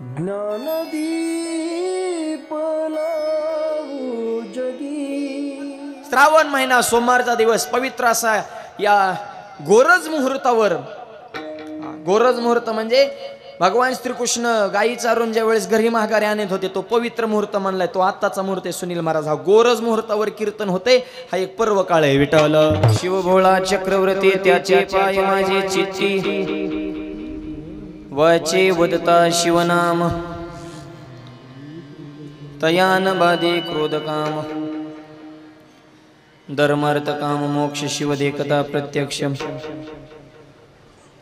ज्ञानदीप लावू जगी। श्रावण महिना सोमवारचा दिवस पवित्र असा या गोरज मुहूर्तावर, गोरज मुहूर्त म्हणजे भगवान श्रीकृष्ण गायी चारून ज्या वेळेस घरी माघारी आणत होते तो पवित्र मुहूर्त मानलाय, तो आत्ताचा मुहूर्त आहे सुनील महाराज। हा गोरज मुहूर्तावर कीर्तन होते, हा एक पर्व काळ आहे। विठ्ठल शिवभोळा चक्रवर्ती त्याचे पाय माझे चित्ती, वाचे वदता शिवनाम, तयान बाधे क्रोध काम, धर्मार्थ काम मोक्ष शिवदेकता प्रत्यक्ष,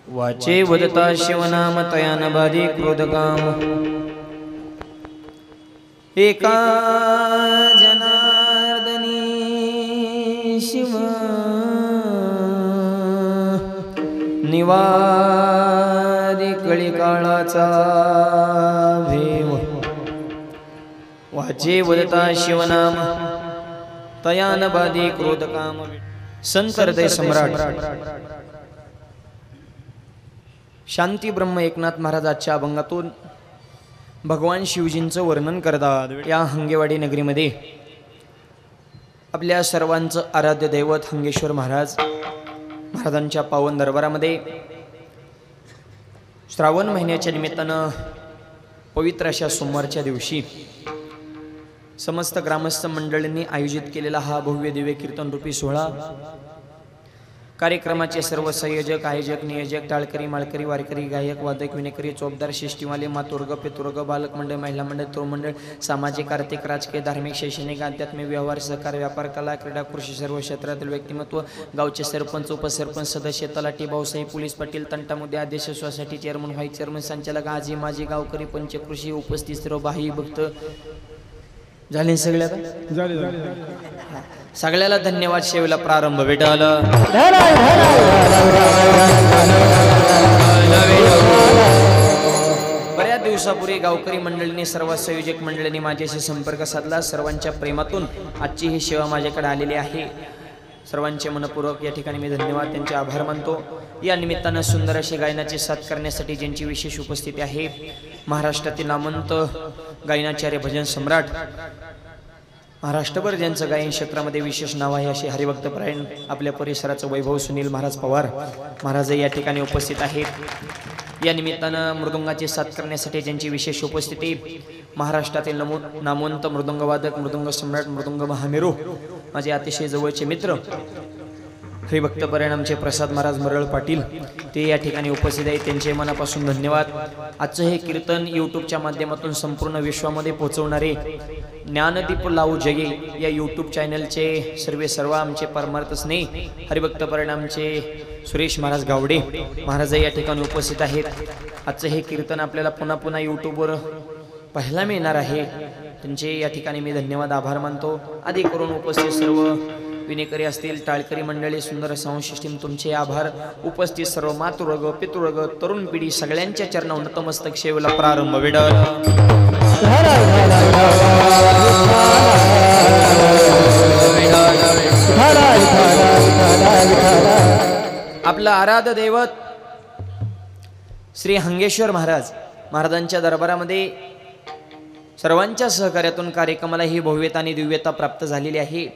वाचे वदता शिवनाम, तयान बाधे क्रोध काम। एका जनार्दनी शिव निवारी कळी काळाचा भेव, वाचे वदता शिवनाम, तयान बाधी क्रोध काम। संत हृदय सम्राट शांती ब्रह्म एकनाथ महाराजांच्या अभंगातून भगवान शिवजींचं वर्णन करतात। या हंगेवाडी नगरीमध्ये आपल्या सर्वांचं आराध्य दैवत हंगेश्वर महाराज महाराजांच्या पावन दरबारामध्ये श्रावण महिन्याच्या निमित्तानं पवित्र अशा सोमवारच्या दिवशी समस्त ग्रामस्थ मंडळींनी आयोजित केलेला हा भव्य दिव्य कीर्तन रूपी सोहळा, कार्यक्रमाचे सर्व संयोजक आयोजक नियोजक टाळकरी माळकरी वारकरी गायक वादक विनेकरी चौबदार शिष्टीवाले मातुर्ग पितुर्ग बालक मंडळ महिला मंडळ तरुण मंडळ सामाजिक आर्थिक राजकीय धार्मिक शैक्षणिक आध्यात्मिक व्यवहार सहकार व्यापार कला क्रीडा कृषी सर्व क्षेत्रातील व्यक्तिमत्व, गावचे सरपंच उपसरपंच सदस्य तलाठी भाऊसाहेब पोलीस पाटील तंटामुद्दे अध्यक्ष सोसायटी चेअरमन व्हाईस चेअरमन संचालक आजी माजी गावकरी पंचकृषी उपस्थित सर्व भाई भक्त झाले सगळ्या सगळ्याला धन्यवाद। शेवला प्रारंभ भेटाल। बऱ्याच दिवसापूर्वी गावकरी मंडळींनी सर्व संयोजक मंडळींनी माझ्याशी संपर्क साधला। सर्वांच्या प्रेमातून आजची ही सेवा माझ्याकडे आलेली आहे। सर्वांचे मनपूर्वक या ठिकाणी मी धन्यवाद त्यांचे आभार मानतो। या निमित्तानं सुंदर अशी गायनाची साथ करण्यासाठी ज्यांची विशेष उपस्थिती आहे, महाराष्ट्रातील नामवंत गायनाचार्य भजन सम्राट, महाराष्ट्रभर ज्यांचं गायन क्षेत्रामध्ये विशेष नाव आहे असे हरिभक्तपरायण आपल्या परिसराचं वैभव सुनील महाराज पवार महाराज या ठिकाणी उपस्थित आहेत। या निमित्तानं मृदुंगाची साथ करण्यासाठी ज्यांची विशेष उपस्थिती, महाराष्ट्रातील नामवंत मृदुंगवादक मृदुंग सम्राट मृदुंग महामेरू माझे अतिशय जवळचे मित्र हरिभक्त परिणामचे प्रसाद महाराज मरळ पाटील ते या ठिकाणी उपस्थित आहेत, त्यांचे मनापासून धन्यवाद। आजचं हे कीर्तन यूट्यूबच्या माध्यमातून संपूर्ण विश्वामध्ये पोहोचवणारे ज्ञानदीप लावू जगे या यूट्यूब चॅनलचे सर्व आमचे परमार्थ स्नेही हरिभक्त परिणामचे सुरेश महाराज गावडे महाराज या ठिकाणी उपस्थित आहेत। आजचं हे कीर्तन आपल्याला पुन्हा पुन्हा यूट्यूबवर पाहायला मिळणार आहे, त्यांचे या ठिकाणी मी धन्यवाद आभार मानतो। आधी करून उपस्थित सर्व विनेकरी असतील टाळकरी मंडळी सुंदर साऊंड सिस्टीम तुमचे आभार। उपस्थित सर्व मातुर्ग पितुर्ग तरुण पिढी सगळ्यांच्या चरणावर नतमस्तक शेवला प्रारंभ वेडल। आपला आराध्य दैवत श्री हंगेश्वर महाराज महाराजांच्या दरबारामध्ये सर्वांच्या सहकार्यातून कार्यक्रमाला ही भव्यता आणि दिव्यता प्राप्त झालेली आहे।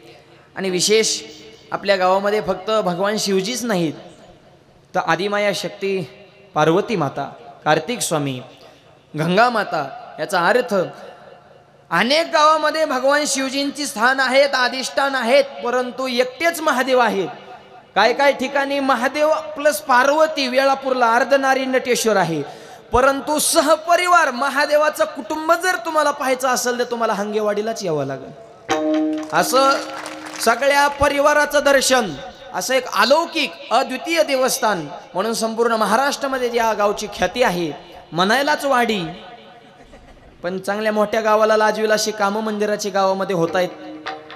आणि विशेष आपल्या गावामध्ये फक्त भगवान शिवजीच नाहीत तर आदिमाया शक्ती पार्वती माता, कार्तिक स्वामी, गंगा माता, याचा अर्थ अनेक गावामध्ये भगवान शिवजींची स्थान आहेत अधिष्ठान आहेत, परंतु एकटेच महादेव आहेत। काय काय ठिकाणी महादेव प्लस पार्वती, वेळापूरला अर्धनारी नटेश्वर आहे, परंतु सहपरिवार महादेवाचं कुटुंब जर तुम्हाला पाहायचं असेल तर तुम्हाला हंगेवाडीलाच यावं लागेल। असं सगळ्या परिवाराचं दर्शन, असं एक अलौकिक अद्वितीय देवस्थान म्हणून संपूर्ण महाराष्ट्रामध्ये या गावची ख्याती आहे। म्हणायलाच वाडी, पण चांगल्या मोठ्या गावाला लाजवेल अशी कामं मंदिराची गावामध्ये होत आहेत,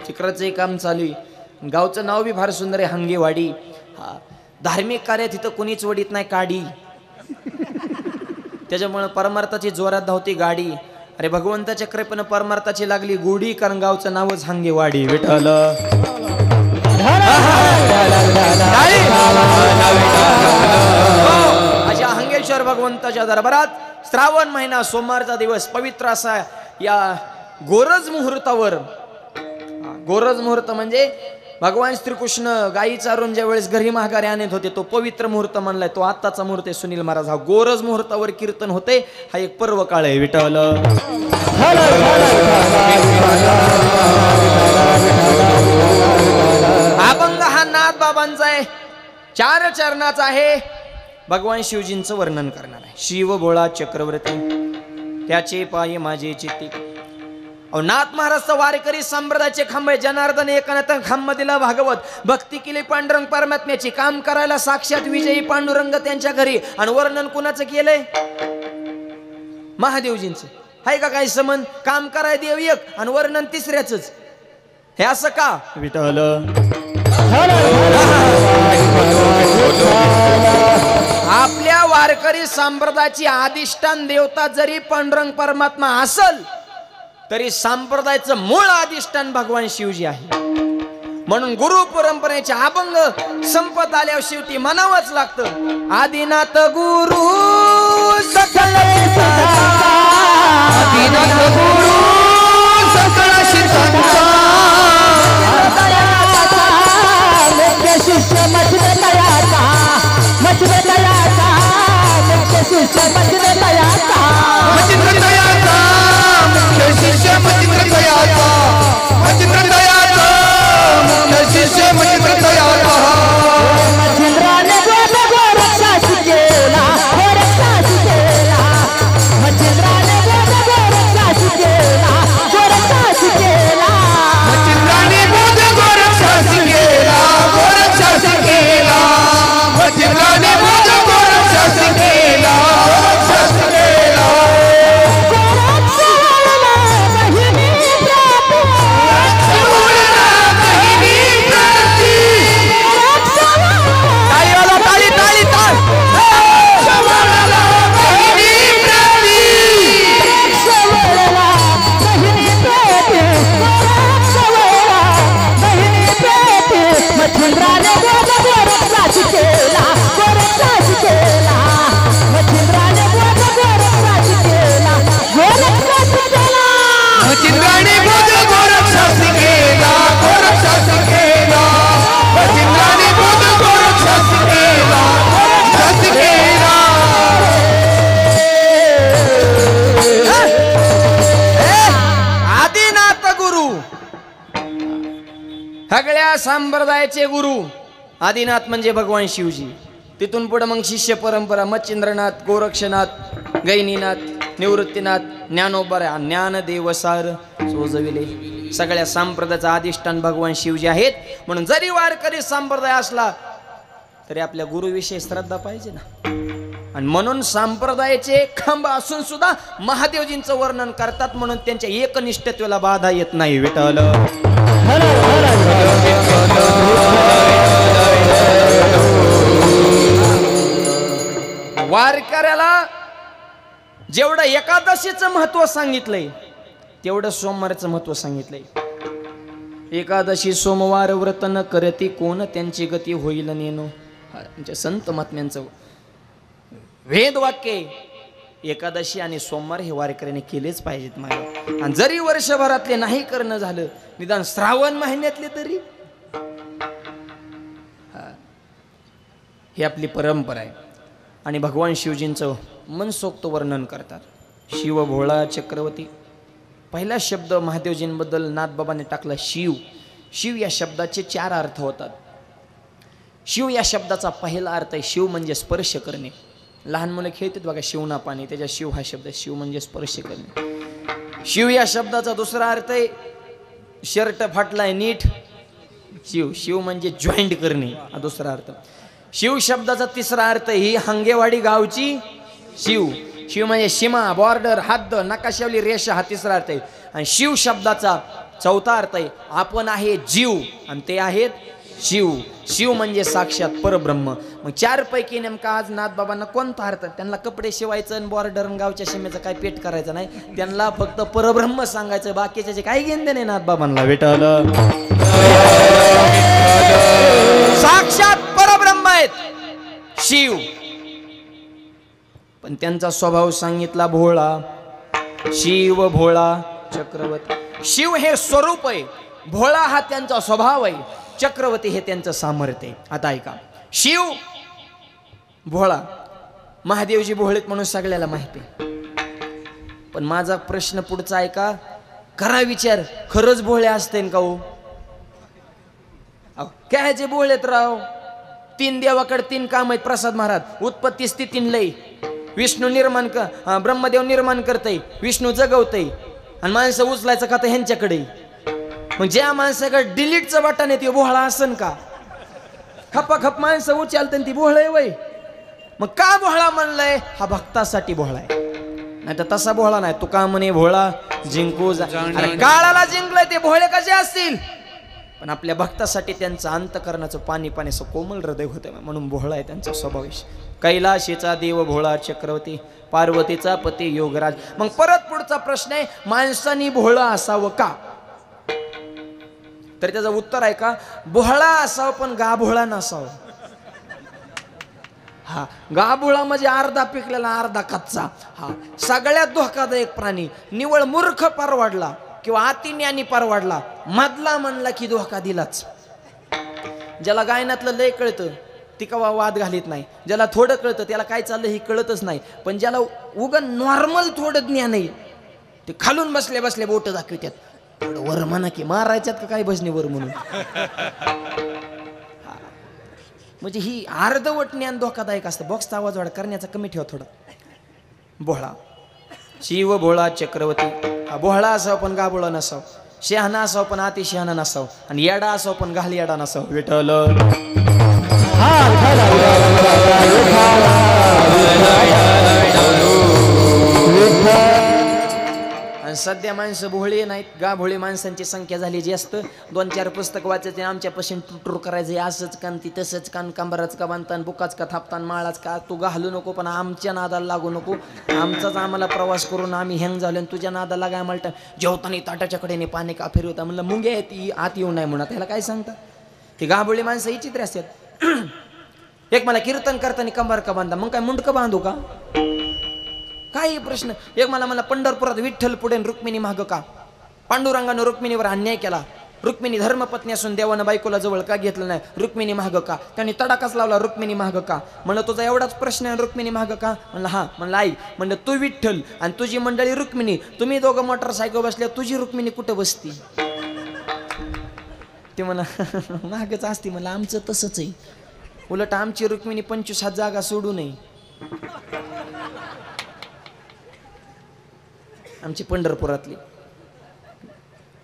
चिखराचंही काम चालू आहे। गावचं नाव बी फार सुंदर आहे हंगेवाडी। धार्मिक कार्यात इथं कोणीच वडीत नाही काडी, त्याच्यामुळे परमार्थाची जोरात धावती गाडी। अरे भगवंताच्या कृपेने परमार्थाची लागली गोडी, कारण गावचं नावच हंगेवाडी। विठ्ठल अशा हंगेश्वर भगवंताच्या दरबारात श्रावण महिना सोमवारचा दिवस पवित्र असा या गोरज मुहूर्तावर, गोरज मुहूर्त म्हणजे भगवान श्रीकृष्ण गायी चारून ज्या वेळेस घरी माघारी आणत होते तो पवित्र मुहूर्त म्हणलाय, तो आत्ताचा मुहूर्त आहे सुनील महाराज. हा गोरज मुहूर्तावर कीर्तन होते, हा एक पर्व काळ आहे. विठ्ठल अभंग हा नाथ बाबांचा आहे, 4 चरणाचा आहे. भगवान शिवजींचं वर्णन करणार आहे. शिव भोळा चक्रवर्ती त्याचे पाय माझे चित्ती. नाथ महाराजचा वारकरी संप्रदायाचे खांब आहे. जनार्दन एकानाथ खांब दिला भागवत, भक्ती केली पांडुरंग परमात्म्याची, काम करायला साक्षात विजयी पांडुरंग त्यांच्या घरी. आणि वर्णन कुणाचं केलंय? महादेवजींचं. आहे का काही संबंध? काम कराय देव एक आणि वर्णन तिसऱ्याच. हे असं का? विठ्ठल आपल्या वारकरी संप्रदायाची अधिष्ठान देवता जरी पांडुरंग परमात्मा असल तरी संप्रदायाचं मूळ अधिष्ठान भगवान शिवजी आहे. म्हणून गुरु परंपरेचे अभंग संपत आल्यावर शेवटी म्हणावंच लागतं. आदिनाथ गुरु सकल आदिनाथ गुरु सकल शिष्य शिष्य मजले तयाचा, मजले तयाचा, मुख्य शिष्य मजले तयाचा, मजले तयाचा, मुख्य शिष्य मजले तयाचा, मजले तयाचा, मुख्य शिष्य मजले तयाचा. मच्छिंद्राने गोरक्षा शिकेला, गोरक्षा शिकेला, मच्छिंद्राने गोरक्षा शिकेला, गोरक्षा शिकेला, मच्छिंद्राने गोरक्षा शिकेला, गोरक्षा शिकेला, मच्छिंद्राने गोरक्षा शिकेला, गोरक्षा शिकेला. सगळ्या संप्रदायाचे गुरु आदिनाथ म्हणजे भगवान शिवजी. तिथून पुढे मग शिष्य परंपरा मच्छिंद्रनाथ, गोरक्षनाथ, गैनीनाथ, निवृत्तीनाथ, ज्ञानोबा, ज्ञानदेवसार सोजविले. सगळ्या संप्रदायाचा अधिष्ठान भगवान शिवजी आहेत. म्हणून जरी वारकरी संप्रदाय असला तरी आपल्या गुरुविषयी श्रद्धा पाहिजे ना. आणि म्हणून संप्रदायाचे खांब असून सुद्धा महादेवजींचं वर्णन करतात, म्हणून त्यांच्या एकनिष्ठत्वाला बाधा येत नाही. विठ्ठल वारकऱ्याला जेवढं एकादशीचं महत्व सांगितलंय तेवढं सोमवारचं महत्व सांगितलंय. एकादशी सोमवार व्रत न करती कोण त्यांची गती होईल नेनो. म्हणजे संत महात्म्यांचं वेदवाक्य. एकादशी आणि सोमवार हे वारकऱ्याने केलेच पाहिजेत माझ्या. आणि जरी वर्षभरातले नाही करणं झालं, निदान श्रावण महिन्यातले तरी. ही आपली परंपरा आहे. आणि भगवान शिवजींचं मनसोक्त वर्णन करतात. शिव भोळा चक्रवर्ती. पहिला शब्द महादेवजींबद्दल नाथबाबांनी टाकला शिव. शिव या शब्दाचे 4 अर्थ होतात. शिव या शब्दाचा पहिला अर्थ आहे शिव म्हणजे स्पर्श करणे. लहान मुलं खेळतात बघा शिवना पाणी, त्याच्या शिव हा शब्द. शिव म्हणजे स्पर्श करणे. शिव या शब्दाचा दुसरा अर्थ आहे शर्ट फाटलाय नीट. शिव शिव म्हणजे जॉईंट करणे हा दुसरा अर्थ. शिव शब्दाचा तिसरा अर्थ ही हंगेवाडी गावची शिव. शिव म्हणजे सीमा, बॉर्डर, हद्द, नकाशावली रेषा हा तिसरा अर्थ आहे. आणि शिव शब्दाचा चौथा अर्थ आहे आपण आहे जीव आणि ते आहेत शिव. शिव म्हणजे साक्षात परब्रह्म. मग 4 पैकी नेमका आज नाथबाबांना कोणता अर्थ? त्यांना कपडे शिवायचं आणि बॉर्डर गावच्या सीमेचं काय पेट करायचं नाही. त्यांना फक्त परब्रह्म सांगायचं. बाकीचे काही घेणं नाही नाथबाबांना. विठ्ठल साक्षात परब्रह्म आहेत शिव. पण त्यांचा स्वभाव सांगितला भोळा. शिव भोळा चक्रवर्ती. शिव हे स्वरूप आहे, भोळा हा त्यांचा स्वभाव आहे, चक्रवर्ती हे त्यांचं सामर्थ्य आहे. आता ऐका, शिव भोळा, महादेवजी भोळेत म्हणून सगळ्याला माहिती. पण माझा प्रश्न पुढचा ऐका, करा विचार, खरंच भोळे असते का हो? काय जे भोळेत राव. 3 देवाकडे 3 काम आहेत. प्रसाद महाराज, उत्पत्ती स्थिती लय. विष्णू निर्माण ब्रह्मदेव निर्माण करतय, विष्णू जगवतय, आणि माणसं उचलायचं का तर ह्यांच्याकडे. मग ज्या माणसाकडे डिलीटचं बटन आहे ते भोळा असन का? खपाखप माणसं उचलतात ती भोळा वय. मग का भोळा म्हणलंय? हा भक्तासाठी भोळा आहे, नाही तर तसा भोळा नाही. तुका म्हणे भोळा जिंकू अरे काळाला जिंकलंय ते भोळे कसे असतील? पण आपल्या भक्तासाठी त्यांचं अंतकरणाचं पाणी पाण्याचं कोमल हृदय होतं, म्हणून भोळा आहे त्यांचा स्वभावेश. कैलाशीचा देव भोळा चक्रवर्ती, पार्वतीचा पती योगराज. मग परत पुढचा प्रश्न आहे, माणसानी भोळा असावं का? तर त्याचं उत्तर आहे का, भोळा असावं पण गाभोळा नसावं. हा, गाभोळा म्हणजे अर्धा पिकलेला अर्धा कच्चा. हा, सगळ्यात धोकादायक प्राणी. निवळ मूर्ख परवडला किंवा अतिज्ञानी परवडला, मधला म्हणला की धोका दिलाच. ज्याला गायनातलं लय कळतं ती कवा वाद घालीत नाही, ज्याला थोडं कळतं त्याला काय चाललं हे कळतच नाही, पण ज्याला उगं नॉर्मल थोडं ज्ञान आहे ते खालून बसले बसले बोट दाखवतात. थोडं वर म्हणा की मारायच्यात का काय भजनी वर म्हणून. म्हणजे ही अर्धवट ज्ञान धोकादायक असतं. बॉक्सचा आवाज वाढ करण्याचा कमी ठेवा थोडा. भोळा, शिव भोळा चक्रवर्ती. भोळा असावं पण गाभोळा नसावं, शहाणा असावं पण अति शहाणा नसावं, आणि येडा असावं पण घाल येडा नसावं. विठ्ठल. आणि सध्या माणसं भोळी नाहीत, गाभोळी माणसांची संख्या झाली जास्त. 2-4 पुस्तक वाचायचे, आमच्यापासून टुटूर करायचे, असंच कान ती तसंच कान, कंबराच का बांधतान, बुकाच का थापतान, माळाच का. तू घालू नको पण आमच्या नादाला लागू नको. आमचाच आम्हाला प्रवास करून आम्ही हँग झालो, तुझ्या नादाला लागाय मला जेवताना ताटाच्या कडेने पाणी का फिरवता. म्हणलं मुंग्या आहे ती आत येऊ नये म्हणा, त्याला काय सांगता. ती गाभोळी माणसं ही चित्र असतात. एक मला कीर्तन करताना कंबार का बांधा, मग काय मुंडकं बांधू का? काही प्रश्न. एक मला पंढरपुरात विठ्ठल पुढे रुक्मिणी माग का? पांडुरंगानं रुक्मिणीवर अन्याय केला. रुक्मिणी धर्मपत्नी असून देवानं बायकोला जवळ का घेतलं नाही? रुक्मिणी माग का? त्यांनी तडाकाच लावला रुक्मिणी माग का? म्हणलं तुझा एवढाच प्रश्न आहे रुक्मिणी माग का? म्हणलं हा. म्हणलं आई, म्हणलं तू विठ्ठल आणि तुझी मंडळी रुक्मिणी, तुम्ही दोघं मोटरसायकल बसल्या, तुझी रुक्मिणी कुठं बसती? ते म्हणा मागच असती. म्हणलं आमचं तसंच आहे, उलट आमची रुक्मिणी 25 जागा सोडू नये. आमची पंढरपुरातली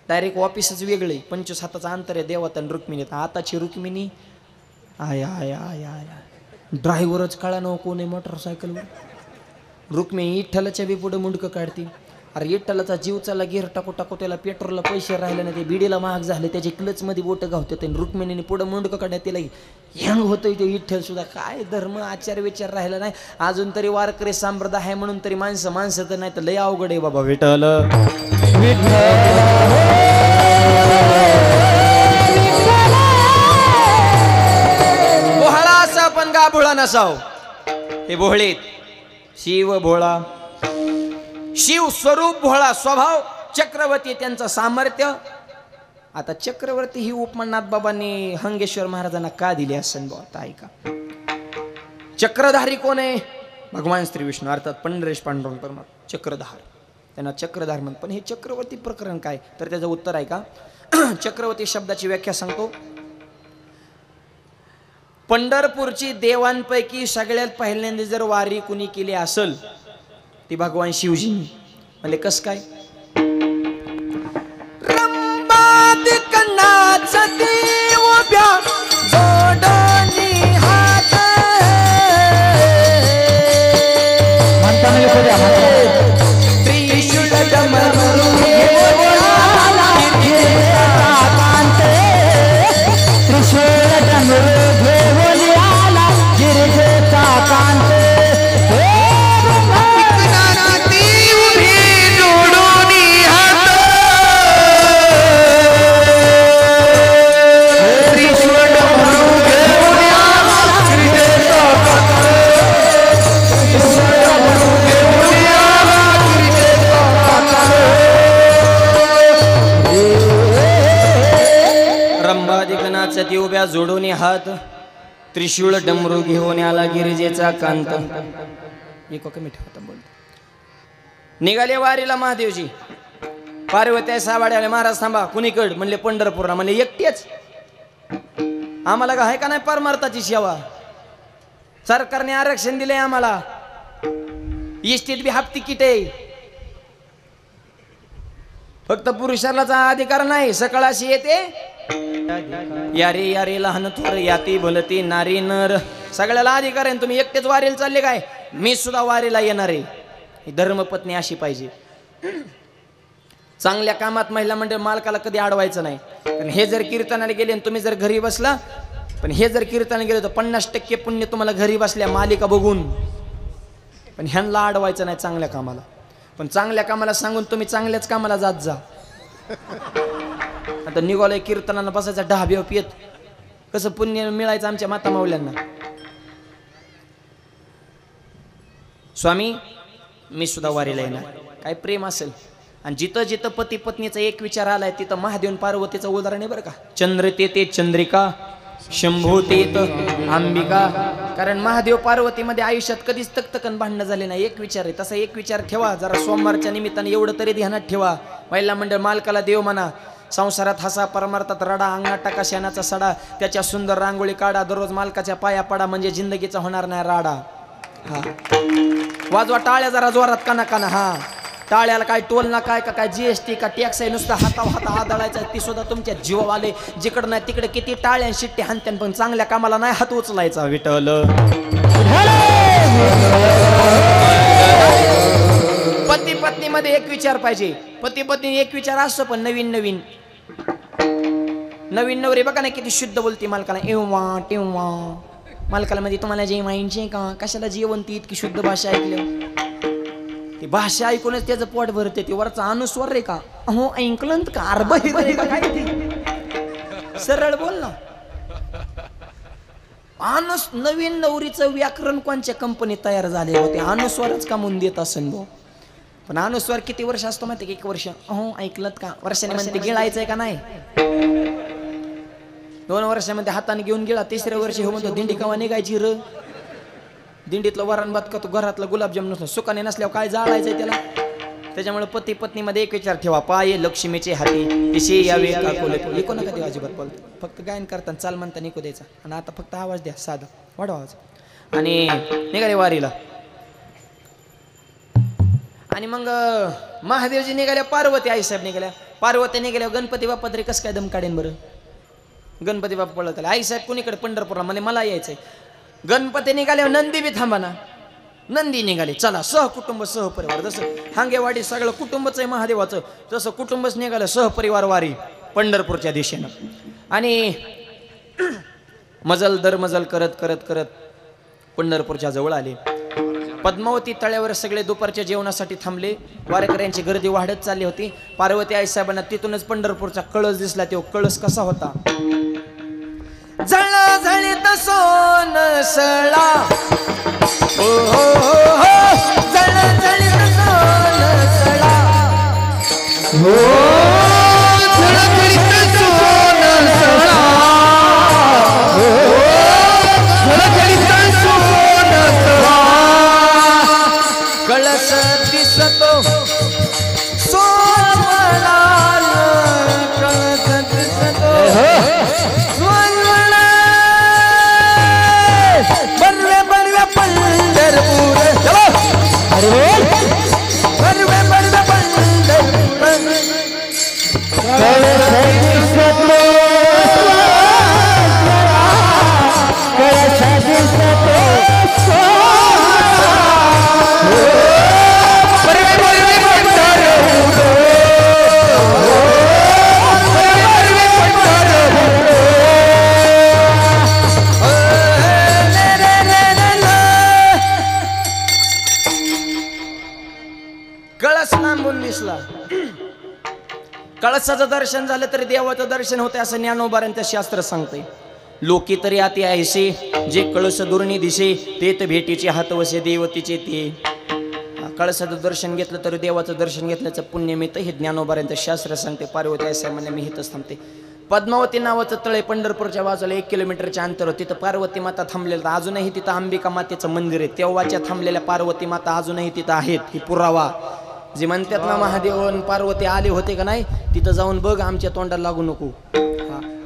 डायरेक्ट ऑफिसच वेगळे, 25 हाताचं अंतर आहे देवात आणि रुक्मिणीत. आताची रुक्मिणी आय आय आय आय ड्रायव्हरच कळा नको कोण आहे मोटरसायकलवर. रुक्मिणी इठ्ठलाच्या बी पुढे मुंडकं काढती. अरे इठ्ठलाचा जीव चालला गिर टाकू टाकू, त्याला पेट्रोलला पैसे राहिले नाही, ते बिडीला महाग झाले, त्याची क्लचमध्ये बोटं घावते. रुक्मिणीने पुढे मुंडकं काढण्यात तिला हँग होतोय ते विठ्ठल सुद्धा. काय धर्म आचार विचार राहिला नाही अजून तरी. वारकरी संप्रदाय आहे म्हणून तरी माणसं तर नाही तर लय अवघड आहे बाबा. विठ्ठल भोळा असा पण गाभोळा नसाव. हे भोळेत. शिव भोळा, शिव स्वरूप भोळा, स्वभाव चक्रवर्ती, त्यांचं सामर्थ्य. आता चक्रवर्ती ही उपमा नाथबाबांनी हंगेश्वर महाराजांना का दिली असेल बा? आता ऐका. चक्रधारी कोण आहे? भगवान श्री विष्णू, अर्थात पंढरेश पांडुरंग परमात्मा चक्रधार. त्यांना चक्रधार म्हणतात. पण हे चक्रवर्ती प्रकरण काय? तर त्याचं उत्तर आहे का. चक्रवर्ती शब्दाची व्याख्या सांगतो. पंढरपूरची देवांपैकी सगळ्यात पहिल्यांदा जर वारी कुणी केली असेल ती भगवान शिवजींनी. म्हणजे कस काय? रंबादिकनाच देव उभ्या जोडणी हात, त्रिशूळ डमरू घेऊन त्रिशूळ डमरू घेऊन आला गिरजेचा कांत. त्रिशूळ म्हणला जोडून हात त्रिशूळ डमरू घेऊन आला गिरिजेचा कांत. एक कमी ठेवता बोलतो. निघाले वारीला महादेवजी. पार्वत्या सावाड्याला महाराज थांबा कुणीकड म्हणले पंढरपूरला. म्हणले एकटेच आम्हाला का आहे का नाही परमार्थाची सेवा. सरकारने आरक्षण दिले आम्हाला. इष्टीत बी हाफ तिकीट आहे. फक्त पुरुषाला अधिकार नाही. सकाळ अशी येते यारे यारे लहान थोर याती भलती नारी नर सगळ्याला अधिकार आहे. तुम्ही एकटेच वारीला चालले काय. मी सुद्धा वारीला येणार आहे. धर्मपत्नी अशी पाहिजे. चांगल्या कामात महिला मंडळ मालकाला कधी अडवायचं नाही. पण हे जर कीर्तनाला गेले आणि तुम्ही जर घरी बसला पण हे जर कीर्तनाला गेले तर 50% पुण्य तुम्हाला घरी बसल्या मालिका बघून. पण ह्यांना अडवायचं नाही चांगल्या कामाला. पण चांगल्या कामाला सांगून तुम्ही चांगल्याच कामाला जात जा. आता निघालोय कीर्तनाला बसायचा ढाब्याव पियत कसं पुण्य मिळायचं आमच्या माता माऊल्यांना. स्वामी मी सुद्धा वारीला येणार. काय प्रेम असेल. आणि जिथं जिथं पती पत्नीचा एक विचार आलाय तिथं महादेव पार्वतीचं उदाहरण आहे बरं का. चंद्र ते चंद्रिका शंभू तेत अंबिका. कारण महादेव पार्वतीमध्ये आयुष्यात कधीच तकतकन भांडणं झाले नाही. एक विचार आहे. तसा एक विचार ठेवा जरा. सोमवारच्या निमित्ताने एवढं तरी ध्यानात ठेवा. महिला मंडळ मालकाला देव म्हणा. संसारात हसा परमार्थात रडा. अंगणात टाका शेणाचा सडा. त्याच्या सुंदर रांगोळी काढा. दररोज मालकाच्या पाया पडा म्हणजे जिंदगीचा होणार नाही राडा. हा वाजवा टाळ्या जरा जोरात काना काना. हा टाळ्याला काय टोल ना काय का जीएसटी का टॅक्स आहे. नुसतं हाताव हाता आदळायचा ती सुद्धा तुमच्या जीवावाले. जिकडं नाही तिकडे किती टाळ्या शिट्टी हाणत्यान पण चांगल्या कामाला नाही हात उचलायचा. विठ्ठल पती पत्नी मध्ये एक विचार पाहिजे. पती पत्नी एक विचार असतो पण नवीन नवीन नवीन नवरी बघा ना किती शुद्ध बोलते मालकाला. एव्हा टेव्हा मालकाला मध्ये तुम्हाला जे माहिती का कशाला जेवणती इतकी शुद्ध भाषा ऐकली. ती भाषा ऐकूनच त्याचं पोट भरते. ती वरचा अनुस्वर रे का हो ऐकलं का अर्ब सरळ बोल ना. नवीन नवरीचं व्याकरण कोणच्या कंपनीत तयार झाले होते. अनुस्वारच का म्हणून देत असेल भाऊ. पण अनुस्वार किती वर्ष असतो माहिती. 1 वर्ष. हो ऐकलं का वर्षाने म्हणते गिळायचंय का नाही. 2 वर्षामध्ये हाताने घेऊन गेला. 3ऱ्या वर्षी हो म्हणतो दिंडी कवा निघायची र. दिंडीतलं वरण भात का तू घरातलं गुलाबजाम नसलं सुकाने नसल्यावर काय जाळायचंय त्याला. त्याच्यामुळे पती पत्नीमध्ये एक विचार ठेवा. पाये लक्ष्मीचे हाती दिशे यावे काकोले. इको नका देऊ अजिबात बोलतो. फक्त गायन करताना चाल म्हणता इको द्यायचा. आणि आता फक्त आवाज द्या साधा वाढवा आवाज. आणि निघाले वारीला. आणि मग महादेवजी निघाल्या. पार्वती आईसाहेब निघाल्या. पार्वती निघाल्या. गणपती बाप्पा तरी कसं काय दम काढेन बरं. गणपती बाप्पा पळत आले. आईसाहेब कुणीकडे पंढरपूरला म्हणजे मला यायचंय. गणपती निघाल्यावर नंदी बी थांबा ना. नंदी निघाले. चला सहकुटुंब सहपरिवार. जसं हांगेवाडी सगळं कुटुंबच आहे महादेवाचं तसं कुटुंबच निघालं सहपरिवार वारी पंढरपूरच्या दिशेनं. आणि मजल दर मजल करत करत करत पंढरपूरच्या जवळ आले. पद्मावती तळ्यावर सगळे दुपारच्या जेवणासाठी थांबले. वारकऱ्यांची गर्दी वाढत चालली होती. पार्वती आईसाहेबांना तिथूनच पंढरपूरचा कळस दिसला. तो कळस कसा होता. जळ झळीत सोन सळा हो हो हो जळ झळीत सोन सळा हो जळ झळीत सोन सळा हो जळ झळीत सोन सळा. कळस दिसतो सोनवळा कळस दिसतो बरवे बरवे पंढरपूर. बरवे बरवे पंढरपूर. कळस लांबून दिसला. कळसाचं दर्शन झालं तरी देवाचं दर्शन होते असं ज्ञानोबारांचं शास्त्र सांगते. लोकी तरी आती ऐसे जे कळस दुर्णी दिसे तेत भेटीचे हात वसे देवतीचे ते. कळसाचं दर्शन घेतलं तर देवाचं दर्शन घेतल्याचं पुण्य मिळतं हे ज्ञानोबारांचं शास्त्र सांगते. पार्वती ऐसे म्हणले मी हितच थांबते. पद्मावती नावाचं तळे पंढरपूरच्या बाजूला 1 किलोमीटरच्या अंतरावर, तिथं पार्वती माता थांबलेलं. अजूनही तिथं अंबिका मातेचं मंदिर आहे. तेव्हाच्या थांबलेल्या पार्वती माता अजूनही तिथं आहेत. ही पुरावा जे म्हणतात ना महादेव आणि पार्वती आले होते का नाही, तिथं जाऊन बघ, आमच्या तोंडाला लागू नको.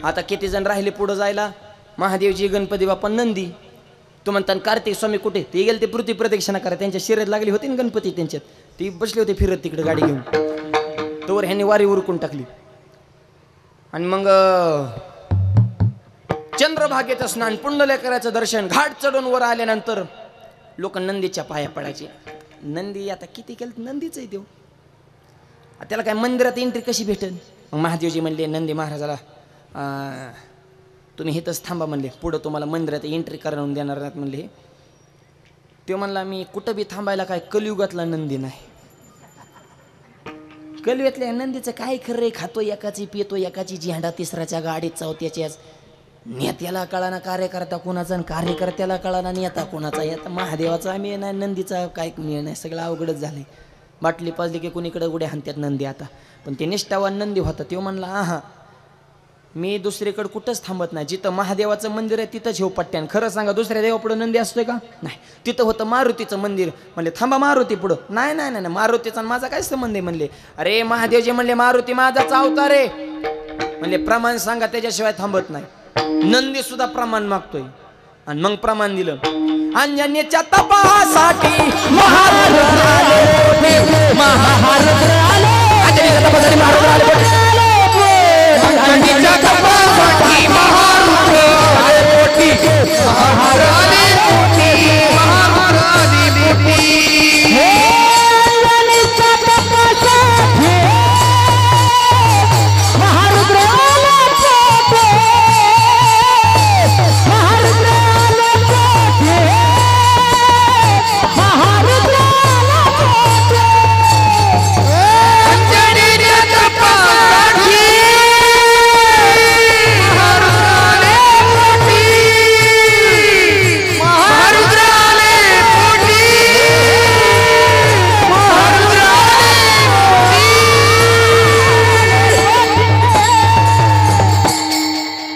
आता किती जण राहिले पुढं जायला? महादेवजी, गणपती बाप्पा, नंदी. तू म्हणतात कार्तिक स्वामी कुठे? ते गेले ते पृथ्वी प्रदक्षिणा करा. त्यांच्या शिरत लागली होती ना गणपती, त्यांच्यात ती बसले होते फिरत तिकडे गाडी घेऊन. तोवर ह्यांनी वारी उरकून टाकली. आणि मग चंद्रभागेचं स्नान, पुंडलेकराचं दर्शन, घाट चढून वर आल्यानंतर लोक नंदीच्या पाया पडायचे. नंदी आता किती केलं, नंदीच आहे देव, त्याला काय मंदिरात एंट्री कशी भेटेल? मग महादेवजी म्हणले नंदी महाराजाला, तुम्ही इथंच थांबा म्हणले, पुढं तुम्हाला मंदिरात एंट्री करून देणार नाहीत म्हणले. ते म्हणला मी कुठं बी थांबायला, काय कलियुगातला नंदी नाही. कलियुगातल्या नंदीचं काय खरं आहे? खातो एकाची, पितो एकाची, झेंडा तिसऱ्याच्या गाडीत, चौथ्याच्याच. नेत्याला कळाना कार्यकर्ता कोणाचा, आणि कार्यकर्त्याला कळाना नेता कोणाचा. आता महादेवाचा आम्ही नाही, नंदीचा काय नाही, सगळं अवघडच झालंय. बाटली पाजली की कुणीकडे उड्या हाणत्यात नंदी आता. पण ते निष्ठावान नंदी होता. तो म्हणला आहा, मी दुसरीकडे कुठंच थांबत नाही, जिथं महादेवाचं मंदिर आहे तिथंच येऊ पट्ट्यान. खरं सांगा, दुसऱ्या देवापुढे नंदी असतोय का? नाही. तिथं होतं मारुतीचं मंदिर. म्हणले थांबा मारुती पुढं. नाही नाही नाही, मारुतीचा माझा काय संबंध आहे म्हणले. अरे महादेवजी म्हणले मारुती माझाचा अवतार आहे म्हणले, प्रमाण सांगा त्याच्याशिवाय थांबत नाही. नंदी सुद्धा प्रमाण मागतोय. आणि मग प्रमाण दिलं. अंजनीच्या तपासाठी महारुद्र आले.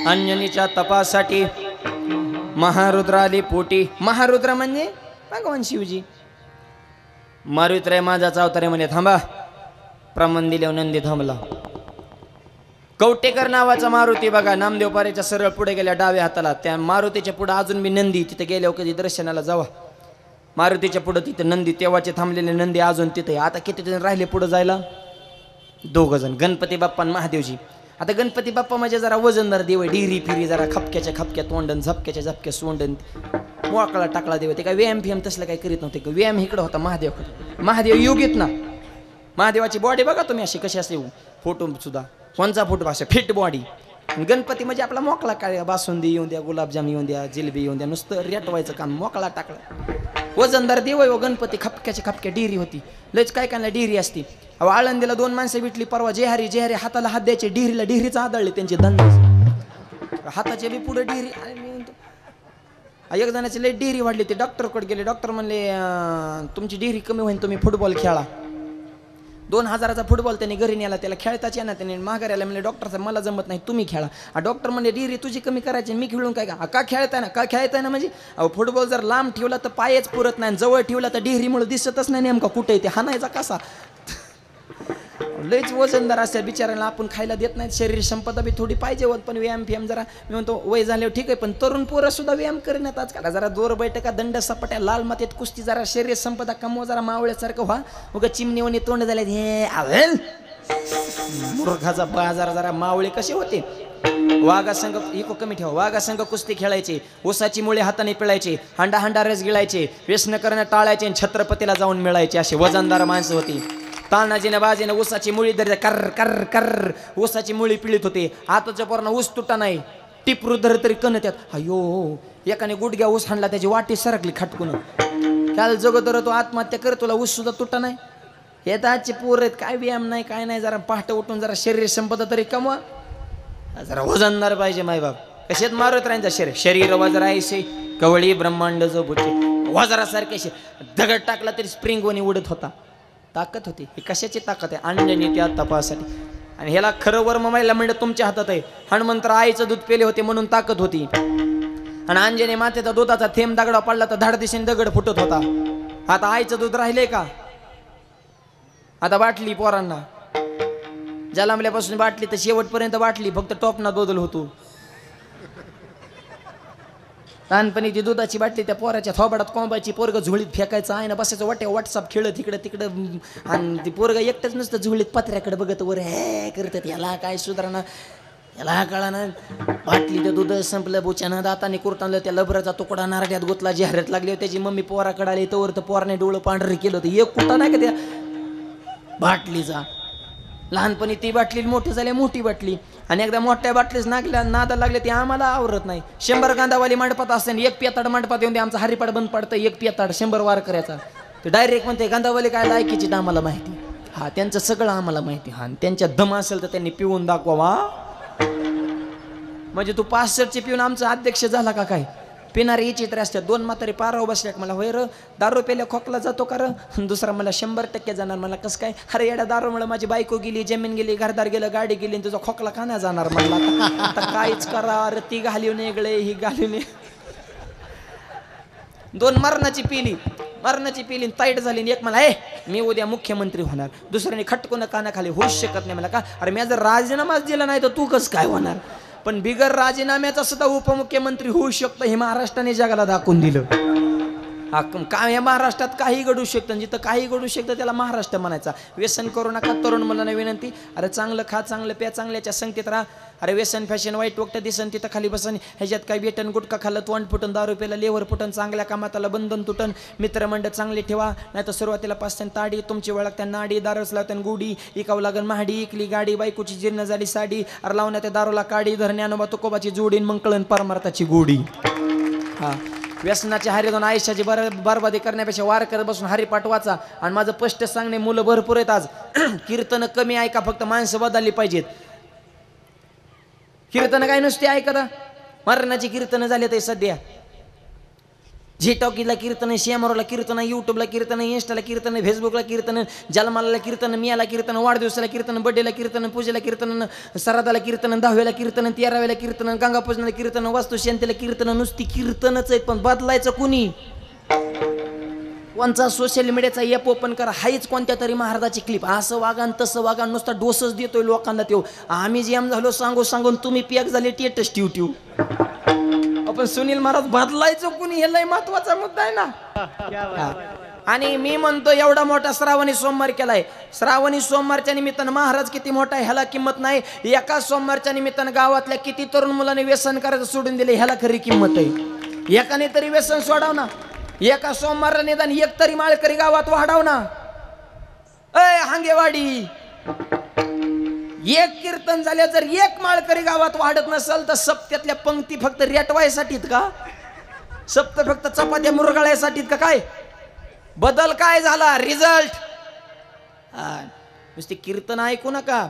अंजनीच्या तपासाठी महारुद्र आले पोटी. महारुद्र म्हणजे भगवान शिवजी. मारुद्र माझाचा अवतार म्हणे. थांबा, प्रमाण दिल्यावर नंदी थांबला. कवटेकर नावाचा मारुती बघा, नामदेव पारेच्या सरळ पुढे गेल्या डाव्या हाताला. त्या मारुतीच्या पुढे अजून मी नंदी. तिथे गेल्यावर कधी दर्शनाला जावा. मारुतीच्या पुढे तिथे नंदी, तेव्हाचे थांबलेले नंदी अजून तिथे. आता किती जण राहिले पुढे जायला? 2 जण, गणपती बाप्पा आणि महादेवजी. आता गणपती बाप्पा म्हणजे जरा वजनदार देव आहे. डिरी फिरी जरा खपक्याच्या खपक्या तोंडन, झपक्याच्या झपक्या सोंडन, मोकळा टाकला देव. ते काय व्यायाम फियाम तसलं काही करीत नव्हते. व्यायाम इकडं होता महादेवकडे. महादेव योगीत ना. महादेवाची बॉडी बघा तुम्ही अशी कशी असते. फोटो सुद्धा कोणचा फोटो असा फिट बॉडी. गणपती म्हणजे आपला मोकळा काय, बासुंदी येऊन द्या, गुलाबजाम येऊन द्या, जिलेबी येऊन द्या, नुसतं रेटवायचं काम, मोकळा टाकला. वजनदार देव आहे. गणपती खपक्याच्या खपक्या डिरी होती. लयच काय काय डिरी असती. आळंदीला 2 माणसं भेटली परवा. जेहारी जेहारी हाताला हात द्यायचे, डिरीला डिरीच आदळले त्यांचे धंदे. हाताचे बी पुढे डिरी. एक जणाची लय डिरी वाढली. ते डॉक्टरकडे गेले. डॉक्टर म्हणले तुमची डिरी कमी होईल, तुम्ही फुटबॉल खेळा. 2000चा फुटबॉल त्यांनी घरी नेला. त्याला खेळताच येणार. त्यांनी माघाऱ्याला म्हणले डॉक्टर मला जमत नाही, तुम्ही खेळा. डॉक्टर म्हणले डिरी तुझी कमी करायची, मी खेळून काय का खेळताय ना? का खेळताय ना म्हणजे फुटबॉल जर लांब ठेवला तर पायच पुरत नाही, जवळ ठेवला तर डिरीमुळे दिसतच नाही नेमका कुठे ते हाणायचा कसा. लयच वजनदार असते बिचारांना. आपण खायला देत नाहीत. शरीर संपदा बी थोडी पाहिजे होत. पण व्यायाम फियाम जरा, मी म्हणतो वय झाल्यावर ठीक आहे, पण तरुण पोरं सुद्धा व्यायाम करण्यात आजकाल. जरा जोर बैठका, दंड सपाट्या, लाल मातीत कुस्ती, जरा शरीर संपदा कमव, जरा मावळ्यासारखं व्हा. उगा चिमणीवणी तोंड झाले हे आवेल मूर्खाचा बाजार. जरा मावळे कसे होते. वाघासंग इको कमी ठेवा. वाघासंग कुस्ती खेळायचे, ऊसाची मुळे हाताने पिळायचे, हांडा हांडा रस गिळायचे, व्यसन करणं टाळायचे, छत्रपतीला जाऊन मिळायचे. असे वजनदार माणसं होती. तानाजीने बाजीने ऊसाची मुळी धरते, कर कर कर ऊसाची मुळी पिळीत होते. आताच्या पोरांना ऊस तुटा नाही, टिपरू धर तरी कणत्यात. अयो, एकाने गुडघ्या ऊस हाणला, त्याची वाटी सरकली खटकून. काल जगदर तो आत्महत्या कर, तुला ऊस सुद्धा तुटा नाही. हे तर आजचे पोर आहेत, काय व्यायाम नाही काय नाही. जरा पहाटे उठून जरा शरीर संपदा तरी कमवा. जरा वजनदार पाहिजे मायबाप. कशात मारत राहायचं शरीर. शरीर वजर आहे कवळी ब्रह्मांड जो बुचे. वजरासारखे दगड टाकला तरी स्प्रिंग वनी उडत होता. ताकद होती. ही कशाची ताकद आहे? अंजनी त्या तपासाठी. आणि ह्याला खरं वर मामायला म्हणलं तुमच्या हातात आहे. हनुमंतर आईचं दूध पेले होते म्हणून ताकद होती, आणि अंजनी मातेचा दुधाचा थेंब दगडा पडला तर धाड दिशेने दगड फुटत होता. आता आईचं दूध राहिले का? आता बाटली पोरांना जन्मल्यापासून बाटली तर शेवटपर्यंत बाटली, फक्त टॉपनात बदल होतो. लहानपणी ती दुधाची बाटली त्या पोराच्या थोबाडात कोंबायची, पोरग झोळीत फेकायचं, आहे ना बसायचं वाट्या व्हॉट्सअप खेळत इकडं तिकडं, आणि ती पोरग एकटंच नसतं झोळीत पत्र्याकडे बघत वर हे करतात. याला काय सुधारणा, याला कळा ना. बाटली ते दूध संपलं, बुच्यानं दाताने कुरतानलं, त्या लबराचा तुकडा नारड्यात गुतला, जाहिरात लागली. त्याची मम्मी पोराकडे आली तवर तर पोराने डोळं पांढरे केलं होतं. एक कुठं नाही का त्या बाटलीचा. लहानपणी ती बाटली, मोठी झाली मोठी बाटली, आणि एकदा मोठ्या बाटलीच नादा लागले ते आम्हाला आवरत नाही. 100 गांधावाली मंडपात असते, एक पियाताड मंडपात येऊन आमचा हरिपाठ बंद पडतं. एक पियाताड 100 वार करायचा. ते डायरेक्ट म्हणते गांधावाली काय लायकीची आम्हाला माहिती. हा त्यांचं सगळं आम्हाला माहिती. हा त्यांच्या दम असेल तर त्यांनी पिऊन दाखवा. म्हणजे तू 65चे पिऊन आमचा अध्यक्ष झाला का काय? पिणारे चित्र असतात. 2 म्हातारे पाराव बसल्या, मला होय र दारू पेल्या खोकला जातो का र? दुसरा मला 100% जाणार. मला कसं काय? अरे येड्या दारूमुळे माझी बायको गेली, जमीन गेली, घरदार गेलं, गाडी गेली, तुझा खोकला का नाही जाणार? मला आता काहीच करा. अरे ती घालून वेगळे, ही घालून 2 मरणाची पिली ताईट झाली. एक मला मी उद्या मुख्यमंत्री होणार. दुसऱ्याने खटकून कानाखाली होऊच शकत नाही. मला का? अरे मी जर राजीनामाच दिला नाही तर तू कसं काय होणार? पण बिगर राजीनाम्याचा सुद्धा उपमुख्यमंत्री होऊ शकतो हे महाराष्ट्राने जगाला दाखवून दिलं. काय या महाराष्ट्रात काही घडू शकतं, जिथं काही घडू शकतं त्याला महाराष्ट्र म्हणायचा. व्यसन करू नका तरुण मुलांना विनंती. अरे चांगलं खा, चांगलं प्या, चांगल्याच्या संगतीत राहा. अरे व्यसन फॅशन वाईट वक्त दिसन तिथं खाली बसन. ह्याच्यात काही बेटन गुटखा खाल्लं तोंड फुटन, दारू पेला लेवर फुटन, चांगल्या कामाताला बंधन तुटन. मित्रमंडळ चांगले ठेवा, नाही तर सुरुवातीला 5 ताडी तुमची ओळख त्या नाडी, दारूच लावत्यान गुडी, इकावं लागन महाडी, इकली गाडी, बायकोची जीर्ण झाली साडी. अरे लावण्या त्या दारूला काडी, धरण्यानोबा तुकोबाची जोडीन, मग कळण परमार्थाची गोडी. हा व्यसनाच्या हरिदून आयुष्याची बरबादी करण्यापेक्षा वार करत बसून हरिपाठ वाचा. आणि माझं स्पष्ट सांगणे, मुलं भरपूर आहेत आज. कीर्तन कमी ऐका, फक्त माणसं बदलली पाहिजेत. कीर्तन काय नुसते ऐकता, मरणाची कीर्तन झाले ते सध्या. झी टॉकीला कीर्तन, शेमरोला कीर्तन, युट्यूबला कीर्तन, इंस्टाला कीर्तन, फेसबुकला कीर्तन, जन्माला कीर्तन, मियाला कीर्तन, वाढदिवसाला कीर्तन, बड्डेला कीर्तन, पूजेला कीर्तन, सरादाला कीर्तन, 10वेला कीर्तन, 13वेला कीर्तन, गंगापूजनाला कीर्तन, वास्तुशांतीला कीर्तन. नुसती कीर्तनच आहेत, पण बदलायचं कुणी? कोणचा सोशल मीडियाचा ॲप ओपन करा, हाईच कोणत्या तरी महाराजाची क्लिप. असं वागा तसं वागा, नुसता डोसच देतोय लोकांना. तो आम्ही जेम झालो सांगून तुम्ही पॅक झाले टेटस ट्यू. आपण सुनील महाराज बदलायचं कुणी, हे लय महत्वाचा मुद्दा आहे ना. आणि मी म्हणतो एवढा मोठा श्रावणी सोमवार केलाय. श्रावणी सोमवारच्या निमित्तानं महाराज किती मोठा आहे ह्याला किंमत नाही. एका सोमवारच्या निमित्तानं गावातल्या किती तरुण मुलांनी व्यसन करायचं सोडून दिले ह्याला खरी किंमत आहे. एकाने तरी व्यसन सोडाव ना. एका सोमवारला निदान एक तरी माळकरी गावात वाढाव ना. हांगेवाडी एक कीर्तन झाले, जर एक माळकरी गावात वाढत नसेल तर सप्त्यातल्या पंक्ती फक्त रेटवायसाठीत का? सप्त फक्त चपात्या मुरगाळ्यासाठीत का? काय बदल काय झाला? रिझल्ट. नुसते कीर्तन ऐकू नका,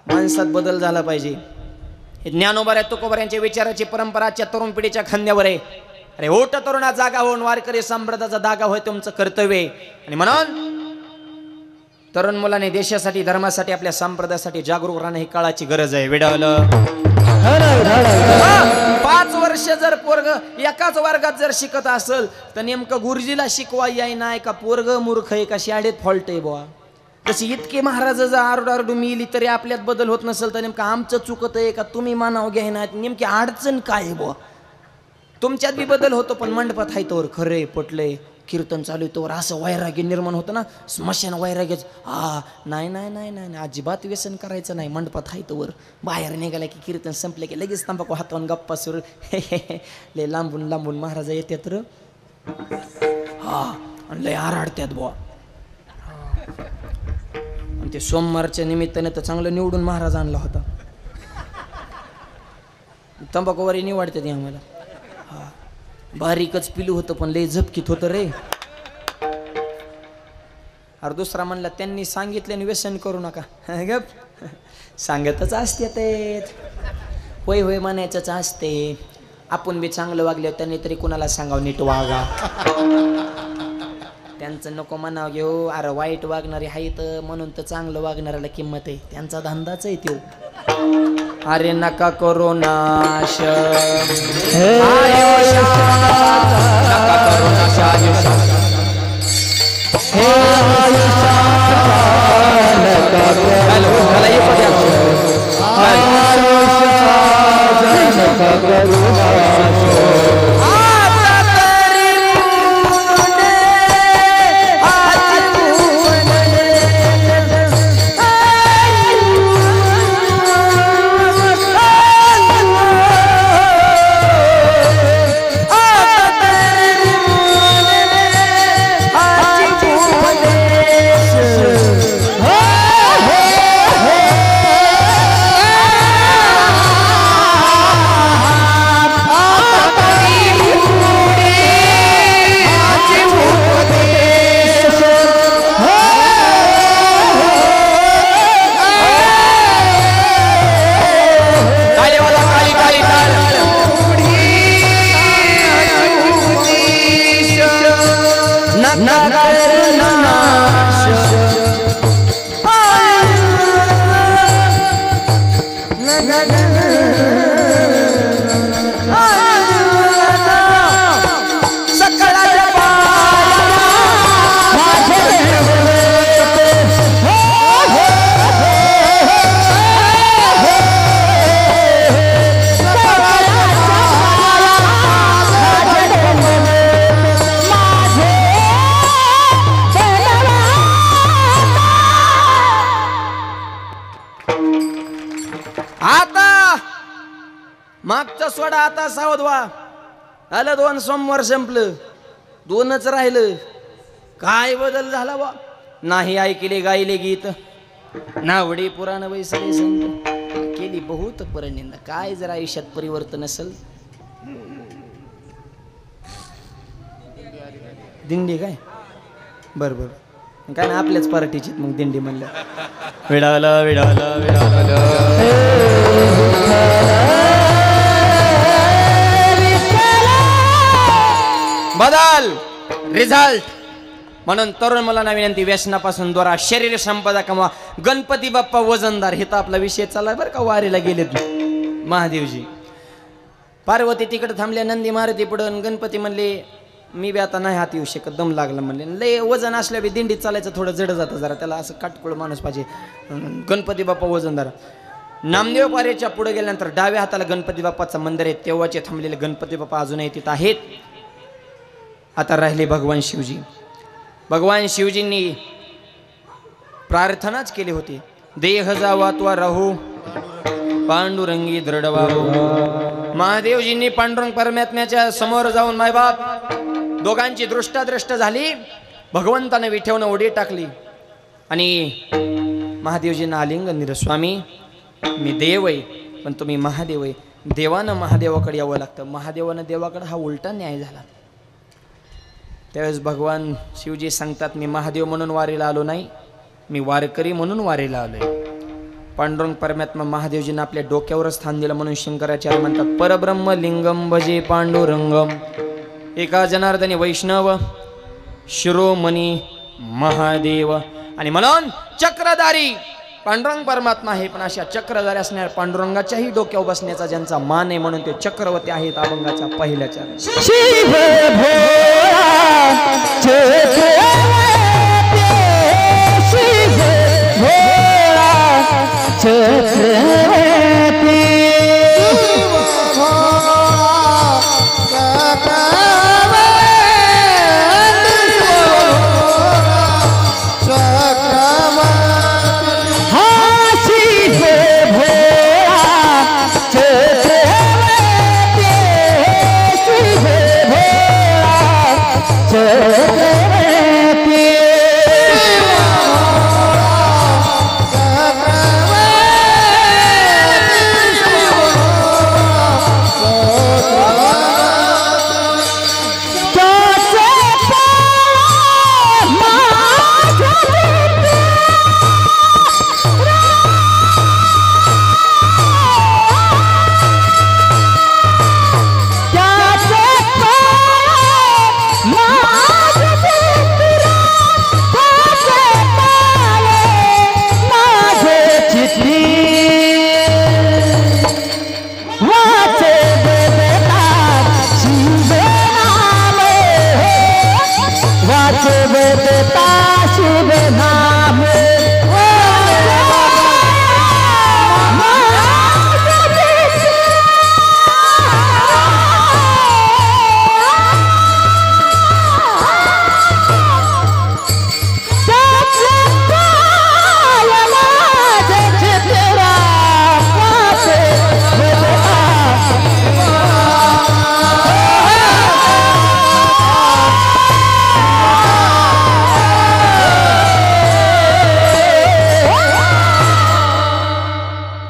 माणसात बदल झाला पाहिजे. हे ज्ञानोबा तुकोबा यांच्या विचाराची परंपरा आजच्या तरुण पिढीच्या खांद्यावर आहे. अरे ओट तरुणा जागा होऊन वारकरी संप्रदायाचा दागा होय तुमचं कर्तव्य. आणि म्हणून तरुण मुलाने देशासाठी, धर्मासाठी, आपल्या संप्रदायासाठी जागरूक राहणं ही काळाची गरज आहे. वेडावलं 5 वर्ष जर पोरग एकाच वर्गात जर शिकत असेल तर नेमकं गुरुजीला शिकवा याय नाही का पोरग मूर्ख आहे का शाळेत फॉल्ट आहे बुवा. तशी इतके महाराज जर आरडारडू मिली तरी आपल्यात बदल होत नसेल तर नेमकं आमचं चुकत आहे का तुम्ही मानाव घ्याय ना? नेमकी अडचण काय आहे बुवा? तुमच्यात बी बदल होतो, पण मंडपात आहे तोवर खरे पटले, कीर्तन चालू आहे तोवर असं वैराग्य निर्माण होतं ना, स्मशान वैराग्यच. नाही नाही नाही नाही अजिबात व्यसन करायचं नाही. मंडपात आहे तोवर बाहेर निघाला की कीर्तन संपले की लगेच तंबाखू हातावून गप्पा सुरू. लय लांबून लांबून महाराज येतात र. आणि लय आराडत्यात बुवा. आणि ते सोमवारच्या निमित्ताने तर चांगलं निवडून महाराज आणला होता. तंबाखूवारी निवडतात आम्हाला. बारीकच पिलू होतं पण लय झपकीत होतं रे. अरे दुसरा म्हणला त्यांनी सांगितल्याने व्यसन करू नका. गप सांगतच असते ते. होय होय म्हणायचंच असते. आपण बी चांगलं वागले त्यांनी तरी कुणाला सांगावं नीट वागा. त्यांचं नको म्हणावं घेऊ. अरे वाईट वागणारे आहेत म्हणून तर चांगलं वागणाऱ्याला किंमत आहे. त्यांचा धंदाच आहे तो. अरे नका करू नाश नका करू नाश मागचा सोडा आता सावध व्हा. आलं 2 सोमवार संपलं, 2च राहिलं. काय बदल झाला बा. नाही ऐकले गायले गीत नावडी पुराण वैसले संत केली बहुत परनिंदा. काय जर आयुष्यात परिवर्तन असेल. दिंडी काय बर बर काय ना आपल्याच पार्टीची मग दिंडी म्हणलं. विडाला विडाला विडाला बदल रिझल्ट. म्हणून तरुण मुलांना विनंती, व्यसनापासून द्वारा शरीर संपदा कमवा. गणपती बाप्पा वजनदार. हे तर आपला विषय चाललाय बरं का. वारीला गेलेत महादेवजी. पार्वती तिकडे थांबल्या, नंदी मारुती पुढं. गणपती म्हणले मी बी आता नाही हात येऊ शकत, दम लागला म्हणले. लय वजन असल्या बी दिंडीत चालायचं थोडं जड जातं जरा, त्याला असं काटकुळ माणूस पाहिजे. गणपती बाप्पा वजनदार. नामदेव पारेच्या पुढे गेल्यानंतर डाव्या हाताला गणपती बाप्पाचं मंदिर आहे. तेव्हाचे थांबलेले गणपती बाप्पा अजूनही तिथं आहेत. आता राहिले भगवान शिवजी. भगवान शिवजींनी प्रार्थनाच केली होती. देह जावा त्वा राहू पांडुरंगी दृढ व्हावो. महादेवजींनी पांडुरंग परमात्म्याच्या समोर जाऊन मायबाप दोघांची दृष्टादृष्ट झाली. भगवंताने विठेवनं उडी टाकली आणि महादेवजींना आलिंगन दिलं. स्वामी मी देव आहे पण तुम्ही महादेव आहे. देवानं महादेवाकडे यावं लागतं. महादेवानं देवाकडे हा उलटा न्याय झाला. त्यावेळेस भगवान शिवजी सांगतात मी महादेव म्हणून वारीला आलो नाही, मी वारकरी म्हणून वारीला आलोय. पांडुरंग परमात्मा महादेवजींना आपल्या डोक्यावर स्थान दिलं म्हणून शंकराचार्य म्हणतात परब्रह्म लिंगम भजे पांडुरंगम. एका जनार्दनी वैष्णव शिरोमणी महादेव. आणि म्हणून चक्रधारी पांडुरंग परमात्मा आहे. पण अशा चक्रधारी असणाऱ्या पांडुरंगाच्याही डोक्यावर बसण्याचा ज्यांचा मान आहे म्हणून ते चक्रवर्ती आहेत अभंगाच्या पहिल्याच्या.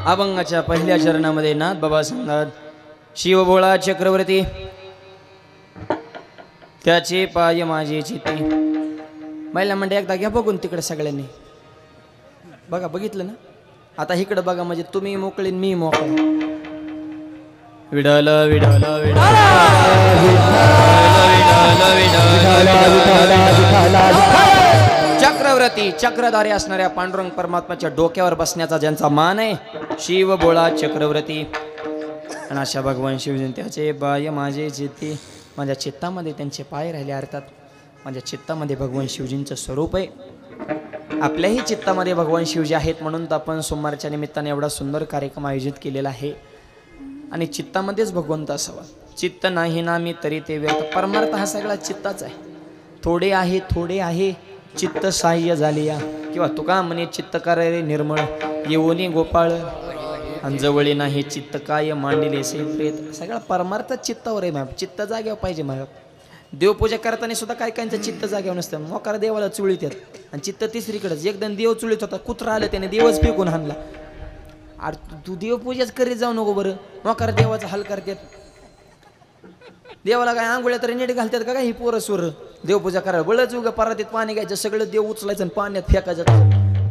अभंगाच्या पहिल्या चरणामध्ये नाथ बाबा सांगतात, शिव भोळा चक्रवर्ती त्याचे पाय माझे चिते. महिला म्हणते एकदा घ्या बघून तिकडे सगळ्यांनी बघा. बघितलं ना? आता इकडे बघा म्हणजे तुम्ही मोकळी मी मोकळ. विडाल विडाल विडाल चक्रवर्ती चक्रधारी असणाऱ्या पांडुरंग परमात्म्याच्या डोक्यावर बसण्याचा ज्यांचा मान आहे, शिव भोळा चक्रवर्ती. आणि अशा भगवान शिवजी त्याचे बाय माझे चित्ती. माझ्या चित्तामध्ये त्यांचे पाय राहिले. अर्थात माझ्या चित्तामध्ये भगवान शिवजींचं स्वरूप आहे. आपल्याही चित्तामध्ये भगवान शिवजी आहेत म्हणून तर आपण सोमवारच्या निमित्ताने एवढा सुंदर कार्यक्रम आयोजित केलेला आहे. आणि चित्तामध्येच भगवंत असावा. चित्त नाही ना मी तरी ते व्यर्थ. परमार्थ हा सगळा चित्ताच आहे. थोडे आहे चित्त सहाय्य झाले या. किंवा तुका म्हणे चित्त रे निर्मळ येवोनी गोपाळ अंजवळी नाही चित्त काय मांडले से प्रेत. सगळा परमार्थ चित्तावर आहे मॅम. चित्त जाग्यावर पाहिजे मॅम. देवपूजा करताना सुद्धा काय काहींचं चित्त जाग्यावर नसतं. मोकार देवाला चुळीत येत आणि चित्त तिसरीकडेच. एकदम देव चुळीत होता, कुत्रा आलं त्याने देवच फेकून हाणला. अरे तू देवपूजाच करीत जाऊ नको बरं. मोकार देवाचा हाल करतात. देवाला काय आंघोळ्या तरी नीट घालतात का काय ही पोरं सोर देवपूजा करायला? बळच उगा परातीत पाणी घ्यायचं, सगळं देव उचलायचं आणि पाण्यात फेकायचं.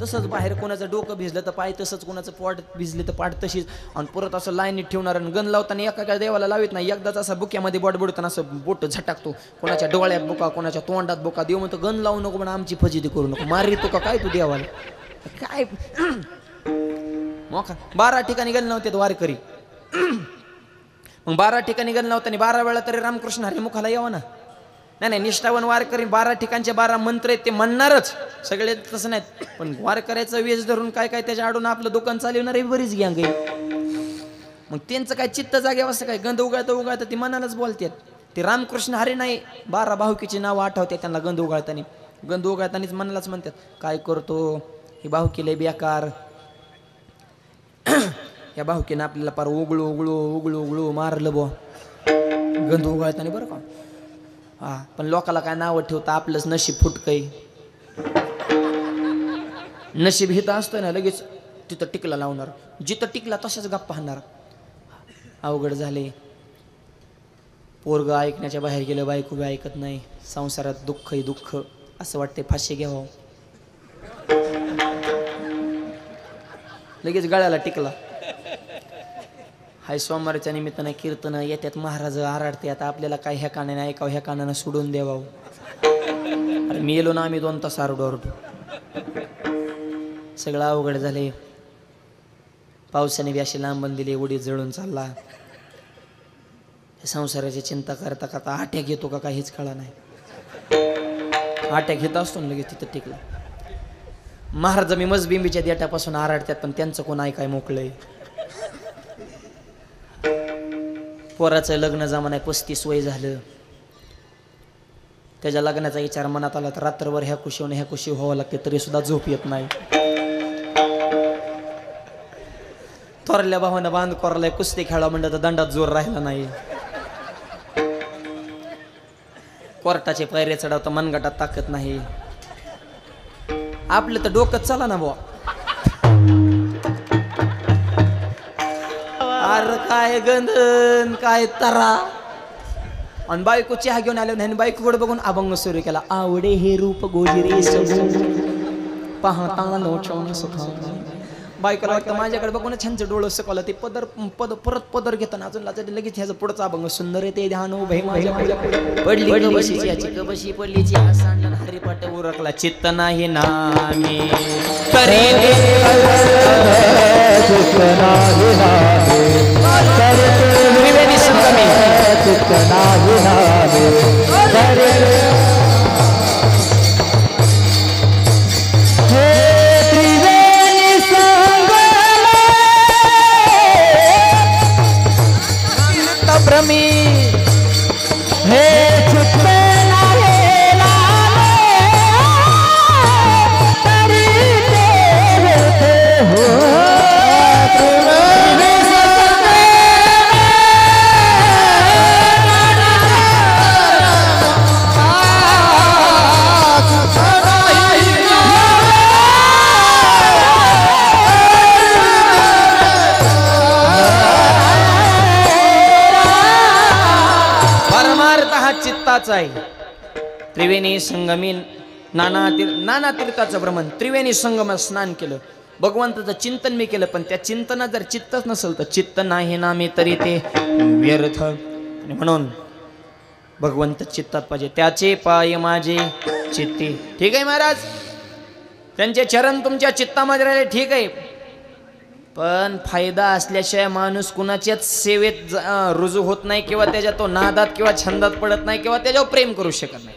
तसंच बाहेर कोणाचं डोकं भिजलं तर पाय तसंच, कोणाचं पोट भिजले तर पाठ तशीच. आणि परत असं लाईनीत ठेवणार आणि गण लावताना एका देवाला लावित नाही. एकदाच असा बुक्यामध्ये बोट बुडताना असं बोट झटाकतो. कोणाच्या डोळ्यात बुका, कोणाच्या तोंडात बुका. देव म्हणतो गण लावू नको पण आमची फजिती करू नको. मारी तो का काय तू देवाला काय? मोका 12 ठिकाणी गण लावतात वारकरी. मग 12 ठिकाणी गण लावताना 12 वेळा तरी रामकृष्ण हरी मुखाला यावं ना. नाही निष्ठावन वारकरी 12 ठिकाणचे 12 मंत्र आहेत ते म्हणणारच. सगळे तसं नाहीत. पण वारकऱ्याचा वेश धरून काय काय त्याच्या आडून आपलं दुकान चालवणारी बरीच गँग आहे. मग त्यांचं काय चित्त जाग्यावर असं काय गंध उगाळतं ती मनालाच बोलतात. ते रामकृष्ण हरी नाही 12 भाऊकीची नावं आठवते त्यांना. गंध उगाळतानीच मनालाच म्हणतात काय करतो ही भाऊकी लय बेकार. या भाऊकीनं आपल्याला पार उगळू मारलं बुवा गंध उगाळताना बरं का. हा पण लोकाला काय नावं ठेवता आपलंच नशीब फुटकय. नशीब हित असतं ना लगेच तिथं टिकला लावणार. जिथं टिकला तशाच गप्पा हाणणार. अवघड झाले. पोरग ऐकण्याच्या बाहेर गेलं, बायको बी ऐकत नाही. संसारात दुःख असं वाटते फाशी घ्यावं. लगेच गळ्याला टिकला. हाय सोमवारच्या निमित्तानं कीर्तन येतात, महाराज आराडते. आता आपल्याला काय ह्या कानाने ऐकावं, ह्या कानानं सोडून द्यावं. अरे मी येलो ना आम्ही 2 तास आरडू. सगळं अवघड झाले. पावसाने बी अशी लांबण दिली, उडी जळून चालला. संसाराची चिंता करता करता आट्याक येतो का काहीच कळा नाही. आट्याक घेत असतो ना लगेच तिथं टिकला. महाराज मी मजबिंबीच्या देटापासून आराडतात पण त्यांचं कोण ऐकाय मोकळंय. पोराचं लग्न जमा नाही, 35 वय झालं. त्याच्या लग्नाचा विचार मनात आला तर रात्रभर ह्या कुशी व्हावं लागते तरी सुद्धा झोप येत नाही. थोरल्या भावानं बांध कोरलाय, कुस्ती खेळा म्हणलं तर दंडात जोर राहिला नाही. कोर्टाचे पायरे चढवता मनगटात ताकद नाही. आपलं तर डोकं चला ना बुवा. अरे काय गंधन काय तरा. आणि बायको चहा घेऊन आले आणि बायकोकडे बघून अभंग सुरू केला. आवडे हे रूप गोजिरे पाहता लोचन सुखा. बायकोला वाटतं माझ्याकडे बघून छानचं डोळं सकवलं. ते परत पदर घेताना अजून लगेच ह्याचं पुढचा अभंग. सुंदर ते ध्यान उभे माझ्या पडली कबशी पडलीची सांडण हरिपाट उरकला. चित्त नाही नामी तरी भ्रमी हे चित्त नाही तरी ते हो. भगवंताचा आहे. त्रिवेणी संगमी नाना तीर्थाचं भ्रमण, त्रिवेणी संगम स्नान केलं, भगवंताचं चिंतन मी केलं, पण त्या चिंतनात जर चित्तच नसेल तर चित्त नाही नामे तरी ते व्यर्थ. आणि म्हणून भगवंत चित्तात पाहिजे. त्याचे पाय माझे चित्ती. ठीक आहे महाराज, त्यांचे चरण तुमच्या चित्तामध्ये राहिले, ठीक आहे, पण फायदा असल्याशिवाय माणूस कुणाच्याच सेवेत रुजू होत नाही, किंवा त्याच्या तो नादात किंवा छंदात पडत नाही, किंवा त्याच्यावर प्रेम करू शकत नाही.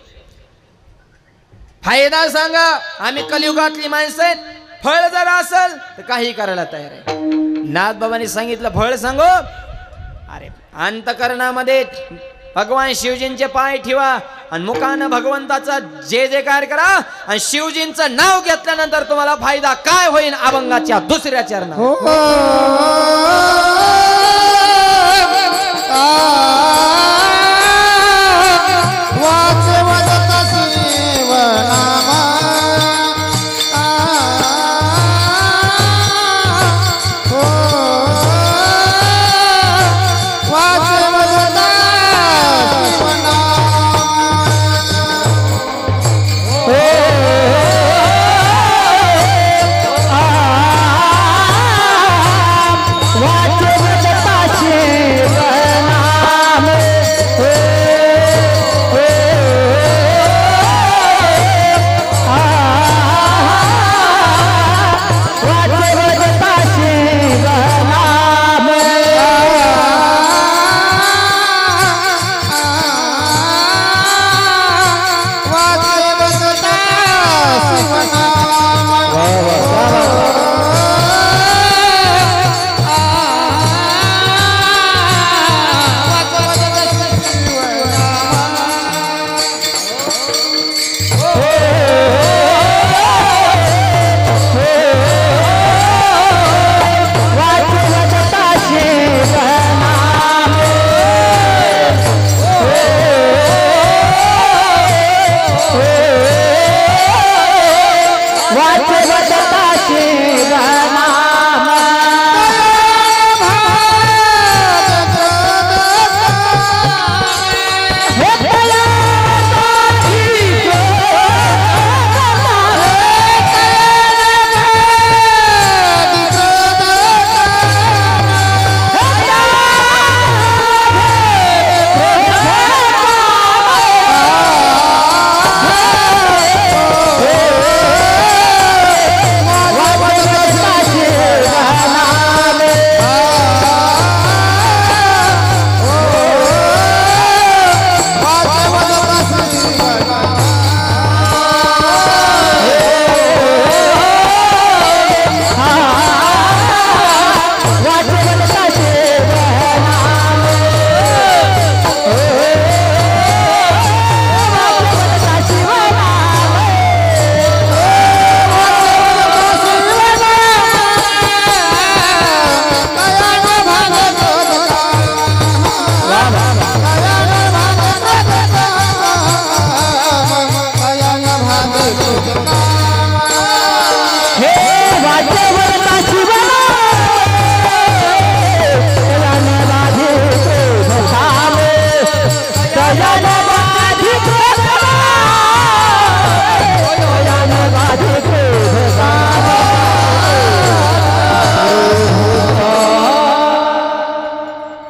फायदा सांगा, आम्ही कलियुगातली माणसं आहेत, फळ जर असेल तर काही करायला तयार आहे. नाथबाबांनी सांगितलं फळ सांगो, अरे अंतकरणामध्ये भगवान शिवजींचे पाय ठेवा आणि मुखानं भगवंताचा जे जयकार करा आणि शिवजींचं नाव घेतल्यानंतर तुम्हाला फायदा काय होईल अभंगाच्या दुसऱ्या चरणात.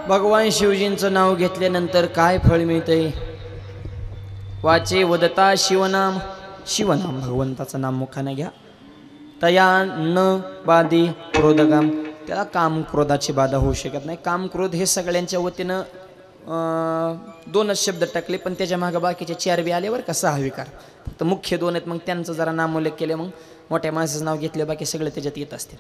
भगवान शिवजींचं नाव घेतल्यानंतर काय फळ मिळतंय? वाचे वदता शिवनाम, शिवनाम भगवंताचं नाम मुखाने घ्या. तया न बाधी क्रोधकाम, त्याला काम क्रोधाची बाधा होऊ शकत नाही. काम क्रोध हे सगळ्यांच्या वतीनं दोनच शब्द टाकले, पण त्याच्या मागे बाकीचे 4 बी आले बरं का, 6 विकार. फक्त मुख्य 2 आहेत, मग त्यांचं जरा नामोल्लेख केले, मग मोठ्या माणसाचं नाव घेतले, बाकी सगळे त्याच्यात येत असतील.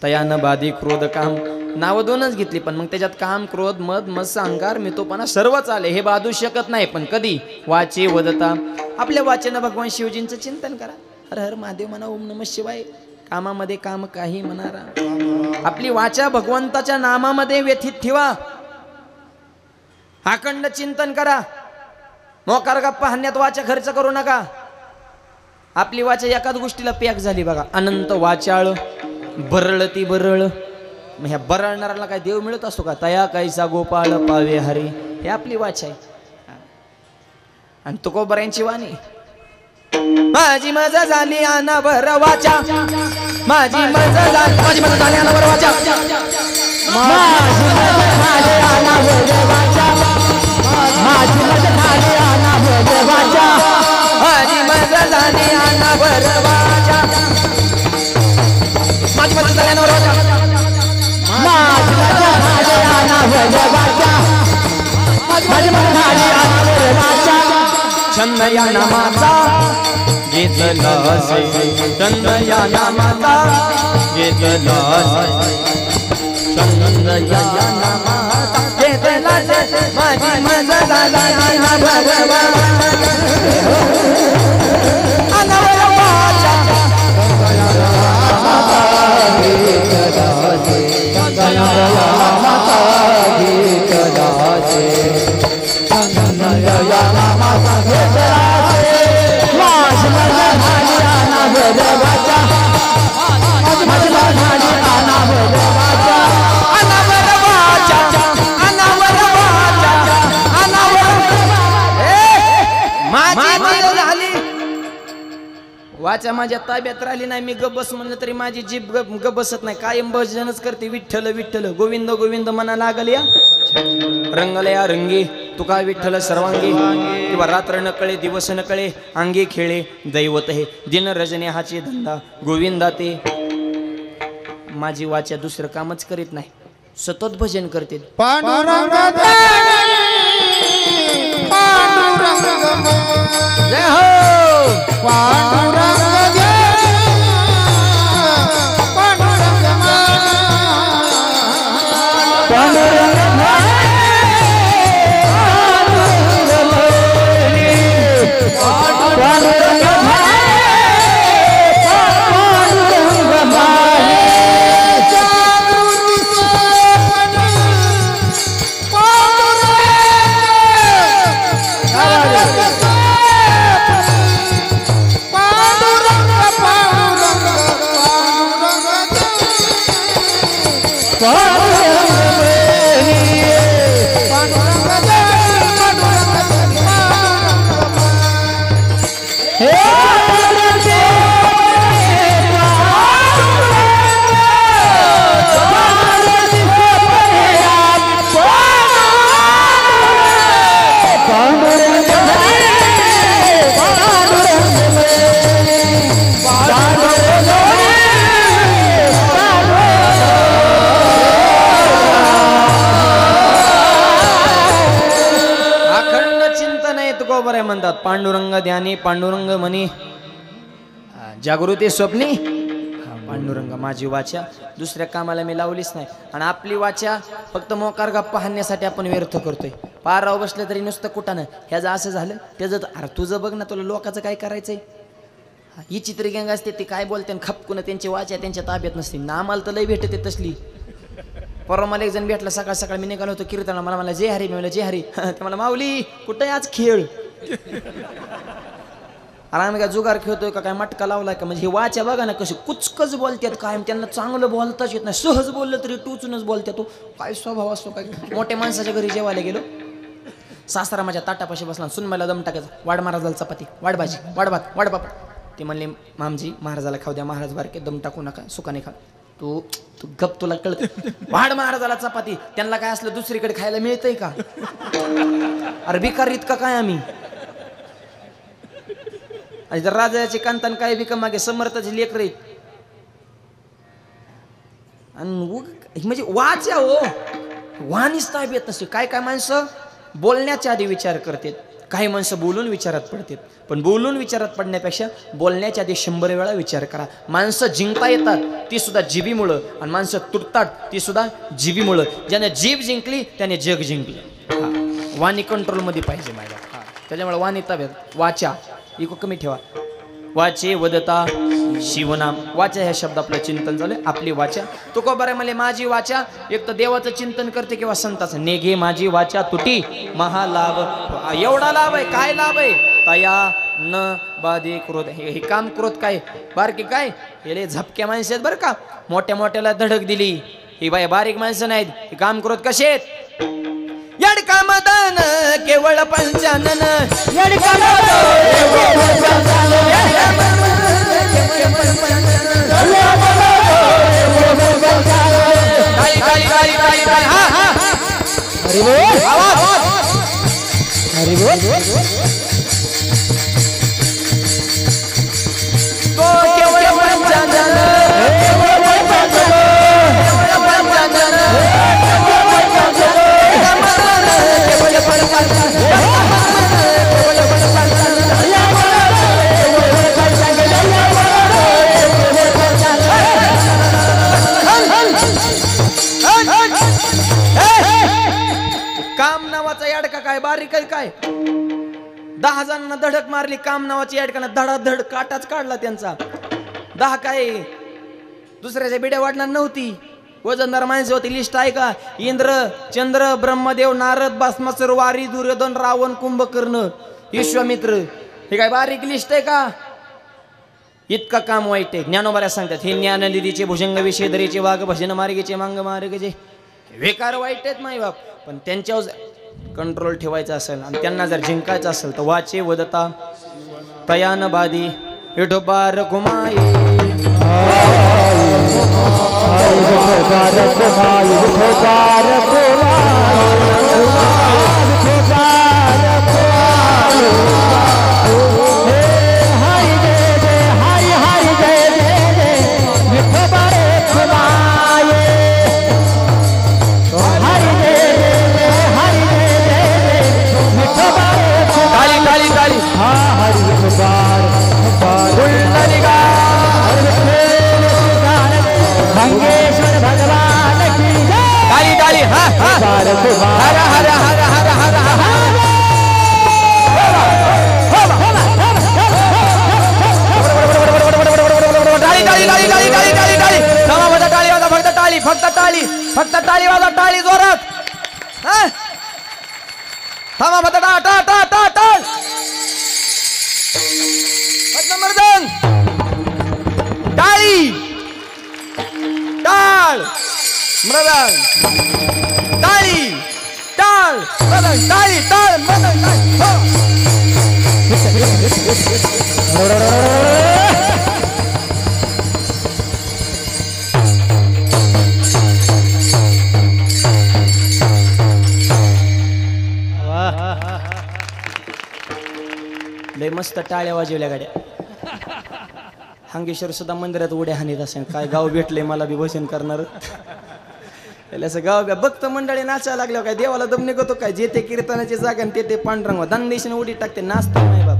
तयान बाधी क्रोध काम, नावं 2च घेतली, पण मग त्याच्यात काम क्रोध मद मत्स्य अहंकार मितोपणा सर्वच आले. हे बाधू शकत नाही, पण कधी? वाचे वदता, आपल्या वाचेनं भगवान शिवजींचं चिंतन करा. हर हर महादेव म्हणा, ओम नमः शिवाय, कामामध्ये काम काही म्हणा. आपली वाचा भगवंताच्या नामामध्ये व्यथित ठेवा, अखंड चिंतन करा. मोकार गप्पा हाणण्यात वाचा खर्च करू नका. आपली वाचा एकाच गोष्टीला पॅक झाली बघा, अनंत वाचाळ बरळ ती बरळ. मग ह्या बरळणाऱ्याला काय देव मिळत असतो का? तया कैसा गोपाळ पावे हरी, हे आपली वाचा आहे. आणि तुकोबऱ्यांची वाणी माझी मजा झाली आना भरवाच्या माझी मजा झाली आना भरवाच्या माझी मजा झाली आना भरवाच्या माझी मजा झाली आना भरवाच्या माझी मजा झाली आना भरवाच्या माझी मजा झाली आना भरवाच्या माझी मजा झाली आना भरवाच्या छंद या नामाचा घेतला छंद या नामाचा घेतला छंद या नामाचा घेतला माझी मजा झाली आना भरवाच्या आना भरवाच्या वाचा माझ्या ताब्यात राहिली नाही मी गब्बस म्हणलं तरी माझी जीभ गब्बसत नाही कायम भजनच करते विठ्ठल विठ्ठल गोविंद गोविंद मना लागल या रंगल या रंगी तुका विठ्ठल सर्वांगी किंवा रात्र न कळे दिवस न कळे अंगी खेळे दैवत हे दिन रजने हाचे धंदा गोविंदा ते माझी वाचा दुसरं कामच करीत नाही सतत भजन करते पांडुरंग जय हो पांडुरंग म्हणतात पांडुरंग ध्यानी पांडुरंग म्हणी जागृती स्वप्नी पांडुरंग माझी वाचा दुसऱ्या कामाला मी लावलीच नाही आणि आपली वाचा फक्त मोकार गप्पा हाणण्यासाठी आपण व्यर्थ करतोय पाराव बसलं तरी नुसतं कुठानं ह्याचं असं झालं त्याचं अरे तुझं बघ ना तुला लोकांचं काय करायचंय ही चित्री गँग असते ती काय बोलते खपकून त्यांची वाचा त्यांच्या ताब्यात नसते ना आम्हाला तर लय भेटते तसली परवा मला एक जण भेटला सकाळ सकाळ मी निघालो होतो कीर्तनाला मला जय हरी मी म्हणलं जय हरी ते मला माऊली कुठे आज खेळ अरे आम्ही काय जुगार खेळतोय का काय मटका लावलाय का म्हणजे हे वाचा बघा ना कशी कुचकच बोलतात काय त्यांना चांगलं बोलताच येत नाही सहज बोललं तरी टोचूनच बोलतात तो काय स्वभाव असतो काय मोठ्या माणसाच्या घरी जेवायला गेलो सासरा माझ्या ताटापाशी बसला सुन मला दम टाकायचा वाढ महाराजाला चपाती वाढ भाजी वाढ भात वाढ बापा ते म्हणले मामजी महाराजाला खाऊ द्या महाराज बारके दम टाकू नका सुखाने खा तू गप तुला कळत वाढ महाराजाला चपाती त्यांना काय असलं दुसरीकडे खायला मिळतंय का अरे भिकार इतका काय आम्ही आणि जर राजाची कांतान काय भिका मागे समर्थाची लेकर आणि म्हणजे वाचा हो वाणीच ताब्यात नसते काय काय माणसं बोलण्याच्या आधी विचार करतात काही माणसं बोलून विचारात पडतात पण बोलून विचारात पडण्यापेक्षा बोलण्याच्या आधी 100 वेळा विचार करा माणसं जिंकता येतात ती सुद्धा जिभीमुळं आणि माणसं तुटतात ती सुद्धा जिभीमुळं ज्याने जीभ जिंकली त्याने जग जिंकले वाणी कंट्रोलमध्ये पाहिजे माझ्या त्याच्यामुळे वाणी ताब्यात वाचा इको कमी ठेवा वाचे वदता शिवनाम वाचा ह्या शब्द आपलं चिंतन झालं आपली वाचा तुकोबारा मला माझी वाचा एक तर देवाचं चिंतन करते किंवा संताचं नेघे माझी वाचा तुटी महालाभ एवढा लाभ आहे काय लाभ आहे तया न बाधे क्रोध हे काम क्रोध काय बारकी काय हे झपक्या माणसं आहेत बरं का मोठ्या मोठ्याला धडक दिली ही बाई बारीक माणसं नाहीत हे काम क्रोध कसे आहेत यडका मदन केवळ पंचानन यडका काळी काळी काळी काळी काळी हा हा हरी बोल आवाज हरी बोल तो केवळ पंचानन काम नावाचा याडका काय बारीक आहे काय 10 जणांना धडक मारली काम नावाची याडकानं धडाधड काटाच काढला त्यांचा 10 काय दुसऱ्याच्या बिड्या वाढणार नव्हती वजनदार माणसे होती लिस्ट आहे का इंद्र चंद्र ब्रह्मदेव नारद भस्मासुर वारी दुर्योधन रावण कुंभकर्ण विश्वामित्र हे काय बारीक लिस्ट आहे का इतका काम वाईट आहे ज्ञानोबाऱ्या सांगतात हे ज्ञाननिधीचे भुजंग विषेदरीचे वाघ भजन मार्गेचे मांग मार्गचे बेकार वाईट आहेत माई बाप पण त्यांच्यावर कंट्रोल ठेवायचा असेल आणि त्यांना जर जिंकायचं असेल तर वाचे वदता तयान बादी विठोबार घुमाई मंगेश्वर भगवान की ताली ताली हा हा हर हर हर हर हर टाळी टाळी टाळी टाळी टाळी टाळी टाळी नावामध्ये टाळी वाजा फक्त टाळी फक्त टाळी वाजा टाळी जोरात थांबा फक्त टा टा टा टा टाळ फक्त मर्दन टाळी टाळ मृदंग टाळी टाळ मृदंग टाळी टाळ मृदंग लय मस्त टाळ्या वाजवल्या गाड्या हांगेश्वर सुद्धा मंदिरात उड्या हानीत असेल काय गाव भेटले मला बी भजन करणार असं गाव बघतं मंडळी नाचायला लागल्यावर काय देवाला दम निघतो काय जे ते कीर्तनाची जागा आणि ते पांढरंग दानदेशाने उडी टाकते नाचते नाही बाप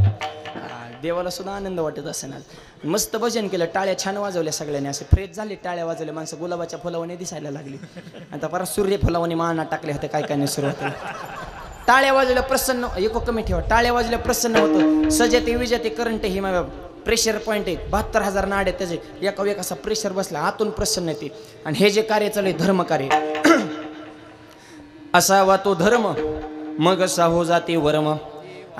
देवाला सुद्धा आनंद वाटत असे ना मस्त भजन केलं टाळ्या छान वाजवल्या सगळ्यांनी असे फ्रेश झाले टाळ्या वाजवल्या माणसं गुलाबाच्या फुलावाने दिसायला लागली आता परत सूर्य फुलावाने माना टाकले होते काय काय नाही सुरुवात टाळ्या वाजवल्या प्रसन्न एको कमी ठेवा टाळ्या वाजवल्या प्रसन्न होतं सजते विजते करंट ही माझ्या प्रेशर पॉईंट आहे 72,000 नाड आहेत त्याचे एका एक असा प्रेशर बसला आतून प्रसन्न येते आणि हे जे कार्य चालू आहे धर्म कार्य असावा तो धर्म मग असा हो जाते वर्म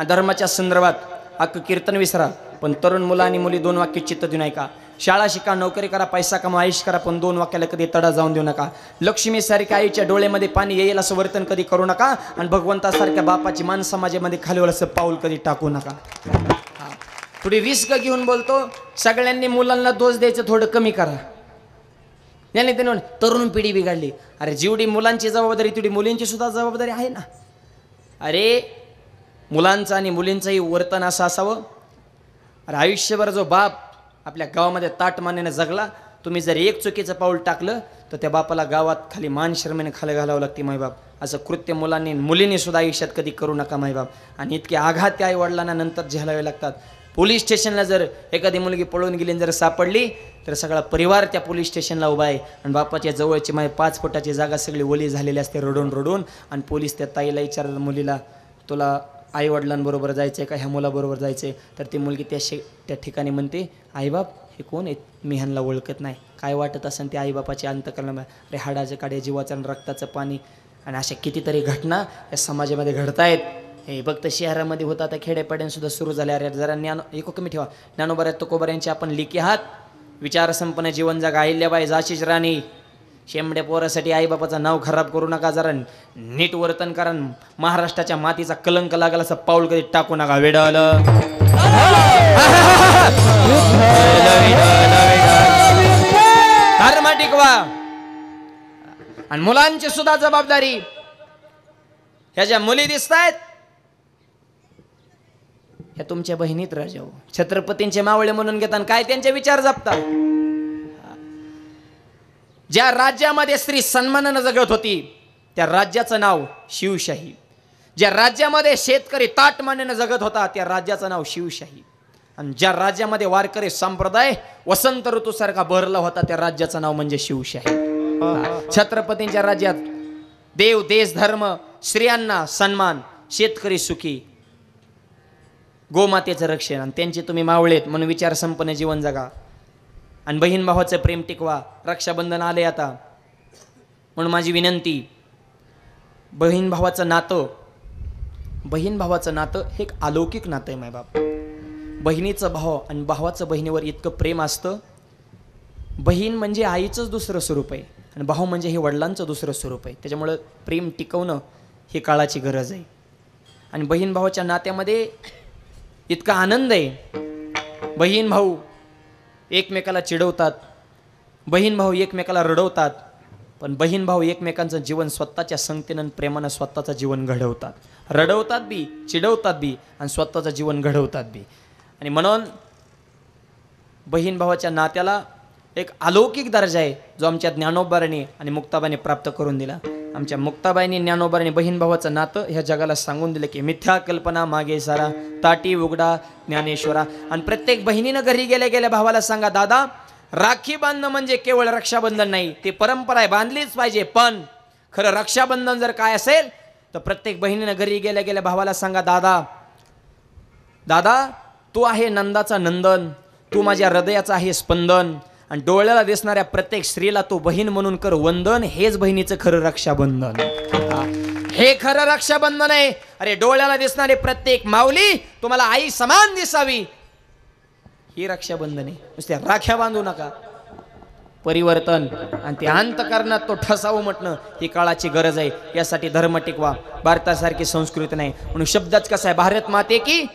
धर्माच्या संदर्भात अख्खं कीर्तन विसरा पण तरुण मुलं आणि मुली 2 वाक्य चित्त देऊ नका शाळा शिका नोकरी करा पैसा कमा आयुष करा पण 2 वाक्याला कधी तडा जाऊन देऊ नका लक्ष्मी सारख्या आईच्या डोळ्यामध्ये पाणी येईल असं वर्तन कधी करू नका आणि भगवंतासारख्या बापाची मान समाजामध्ये खालीवर असं पाऊल कधी टाकू नका थोडी रिस्क घेऊन बोलतो सगळ्यांनी मुलांना दोष द्यायचं थोडं कमी करा याने ते तरुण पिढी बिघडली अरे जेवढी मुलांची जबाबदारी तेवढी मुलींची सुद्धा जबाबदारी आहे ना अरे मुलांचं आणि मुलींचंही वर्तन असं असावं अरे आयुष्यभर जो बाप आपल्या गावामध्ये ताट मानेने जगला तुम्ही जर एक चुकीचं पाऊल टाकलं तर त्या बापाला गावात खाली मान शर्मेने खाली घालावं लागते मायबाप असं कृत्य मुलांनी मुलींनी सुद्धा आयुष्यात कधी करू नका मायबाप आणि इतके आघात त्या आई वडिलांना नंतर झेलावे लागतात पोलीस स्टेशनला जर एखादी मुलगी पळून गेली जर सापडली तर सगळा परिवार त्या पोलीस स्टेशनला उभा आहे आणि बापाच्या जवळची माय 5 फुटाची जागा सगळी ओली झालेली असते रडून रडून आणि पोलीस त्या ताईला विचारलं मुलीला तुला आई वडिलांबरोबर जायचं आहे का ह्या मुलाबरोबर जायचं आहे तर ती मुलगी त्या ठिकाणी म्हणते आईबाप हे कोण आहेत मी ह्यांना ओळखत नाही काय वाटत असेल ते आईबापाचे अंतकरण अरे हाडाचे काढे जीवाचं आणि रक्ताचं पाणी आणि अशा कितीतरी घटना या समाजामध्ये घडतायत हे फक्त शहरामध्ये होतं आता खेडेपाड्यांसुद्धा सुरू झाले अरे जरा एको कमी ठेवा ज्ञानोबा तुकोबा यांचे आपण लिखी आहात विचारसंपन्न जीवन जगा अहिल्याबाई झाशीची राणी शेंबड्या पोरासाठी आईबापाचं नाव खराब करू नका, जरा नीट वर्तन करा. महाराष्ट्राच्या मातीचा कलंक लागला असं पाऊल कधी टाकू नका. वेडालं धर्म टिकवा. आणि मुलांची सुद्धा जबाबदारी. ह्या ज्या मुली दिसत आहेत ह्या तुमच्या बहिणीत राजा हो. छत्रपतींचे मावळे म्हणून घेतात, काय त्यांचे विचार जपतात. ज्या राज्यामध्ये स्त्री सन्मानानं जगत होती त्या राज्याचं नाव शिवशाही. ज्या राज्यामध्ये शेतकरी ताटमानेनं जगत होता त्या राज्याचं नाव शिवशाही. आणि ज्या राज्यामध्ये वारकरी संप्रदाय वसंत ऋतूसारखा बहरला होता त्या राज्याचं नाव म्हणजे शिवशाही. छत्रपतींच्या राज्यात देव, देश, धर्म, स्त्रियांना सन्मान, शेतकरी सुखी, गोमातेचं रक्षण, आणि त्यांचे तुम्ही मावळेत म्हणून विचार संपन्न जीवन जगा. आणि बहीण भावाचं प्रेम टिकवा. रक्षाबंधन आले आता म्हणून माझी विनंती, बहीण भावाचं नातं हे एक अलौकिक नातं आहे. मायबाप, बहिणीचं भाव आणि भावाचं बहिणीवर इतकं प्रेम असतं. बहीण म्हणजे आईचंच दुसरं स्वरूप आहे आणि भाऊ म्हणजे हे वडिलांचं दुसरं स्वरूप आहे. त्याच्यामुळं प्रेम टिकवणं ही काळाची गरज आहे. आणि बहीण भावाच्या नात्यामध्ये इतका आनंद आहे. बहीण भाऊ एकमेकाला चिडवतात, बहीण भाऊ एकमेकाला रडवतात, पण बहीण भाऊ एकमेकांचं जीवन स्वतःच्या संगतीनं प्रेमानं स्वतःचं जीवन घडवतात. रडवतात बी, चिडवतात बी आणि स्वतःचं जीवन घडवतात बी. आणि म्हणून बहीण भावाच्या नात्याला एक अलौकिक दर्जा आहे जो आमच्या ज्ञानोबारांनी आणि मुक्ताबाईंनी प्राप्त करून दिला. आमच्या मुक्ताबाईंनी, ज्ञानोबारांनी बहीण भावाचं नातं ह्या जगाला सांगून दिलं की मिथ्या कल्पना मागे सारा, ताटी उघडा ज्ञानेश्वरा. आणि प्रत्येक बहिणीनं घरी गेल्या गेल्या भावाला सांगा, दादा राखी बांधणं म्हणजे केवळ रक्षाबंधन नाही, ती परंपरा आहे, बांधलीच पाहिजे. पण खरं रक्षाबंधन जर काय असेल तर प्रत्येक बहिणीनं घरी गेल्या गेल्या भावाला सांगा, दादा दादा तू आहे नंदाचा नंदन, तू माझ्या हृदयाचा आहे स्पंदन. आणि डोळ्याला दिसणाऱ्या प्रत्येक स्त्रीला तू बहीण म्हणून कर वंदन. हेच बहिणीचं खरं रक्षाबंधन. हे खरं रक्षाबंधन आहे. अरे डोळ्याला दिसणारी प्रत्येक माऊली तुम्हाला आई समान दिसावी, ही रक्षाबंधन आहे. नुसत्या राख्या बांधू नका. परिवर्तन आणि ते अंतकरणात तो ठसावं म्हटणं ही काळाची गरज आहे. यासाठी धर्म टिकवा. भारतासारखी संस्कृती नाही म्हणून शब्दच कसा आहे, भारत माते की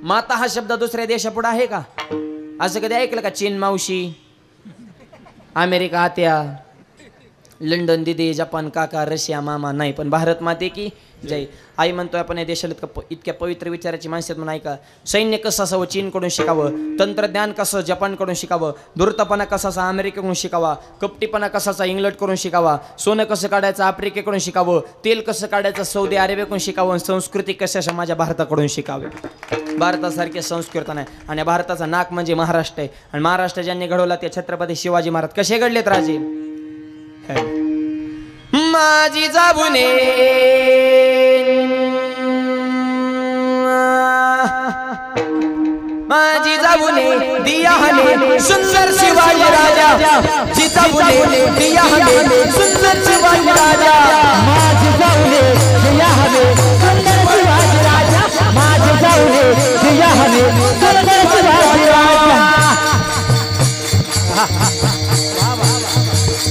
माता हा शब्द दुसऱ्या देशापुढे आहे का? असं कधी ऐकलं का? चीन मावशी, अमेरिका आत्या, लंडन दिदी, जपान काका, रशिया मामा नाही, पण भारत माते की जय. आई म्हणतोय आपण या देशाला इतक्या पवित्र विचाराची माणसं म्हणून ऐका. सैन्य कसं असावं चीनकडून शिकावं, तंत्रज्ञान कसं जपानकडून शिकावं, धूर्तपणा कसाचा अमेरिकेकडून शिकावा, कपटीपणा कसाचा इंग्लंडकडून शिकावा, सोनं कसं काढायचं आफ्रिकेकडून शिकावं, तेल कसं काढायचं सौदी अरेबियाकडून शिकावं, संस्कृती कशा माझ्या भारताकडून शिकावे. भारतासारखे संस्कृत नाही. आणि भारताचा नाक म्हणजे महाराष्ट्र आहे. आणि महाराष्ट्र ज्यांनी घडवला ते छत्रपती शिवाजी महाराज. कसे घडलेत राजे? माझी जाबुने माझी जाबुने दिया हने सुंदर शिवाजी राजा, जिजाबुने दिया हने सुंदर शिवाजी राजा, माझी जाऊने दिया हवे सुंदर शिवाजी राजा, माझी जाऊने दिया हवे सुंदर शिवाजी राजा.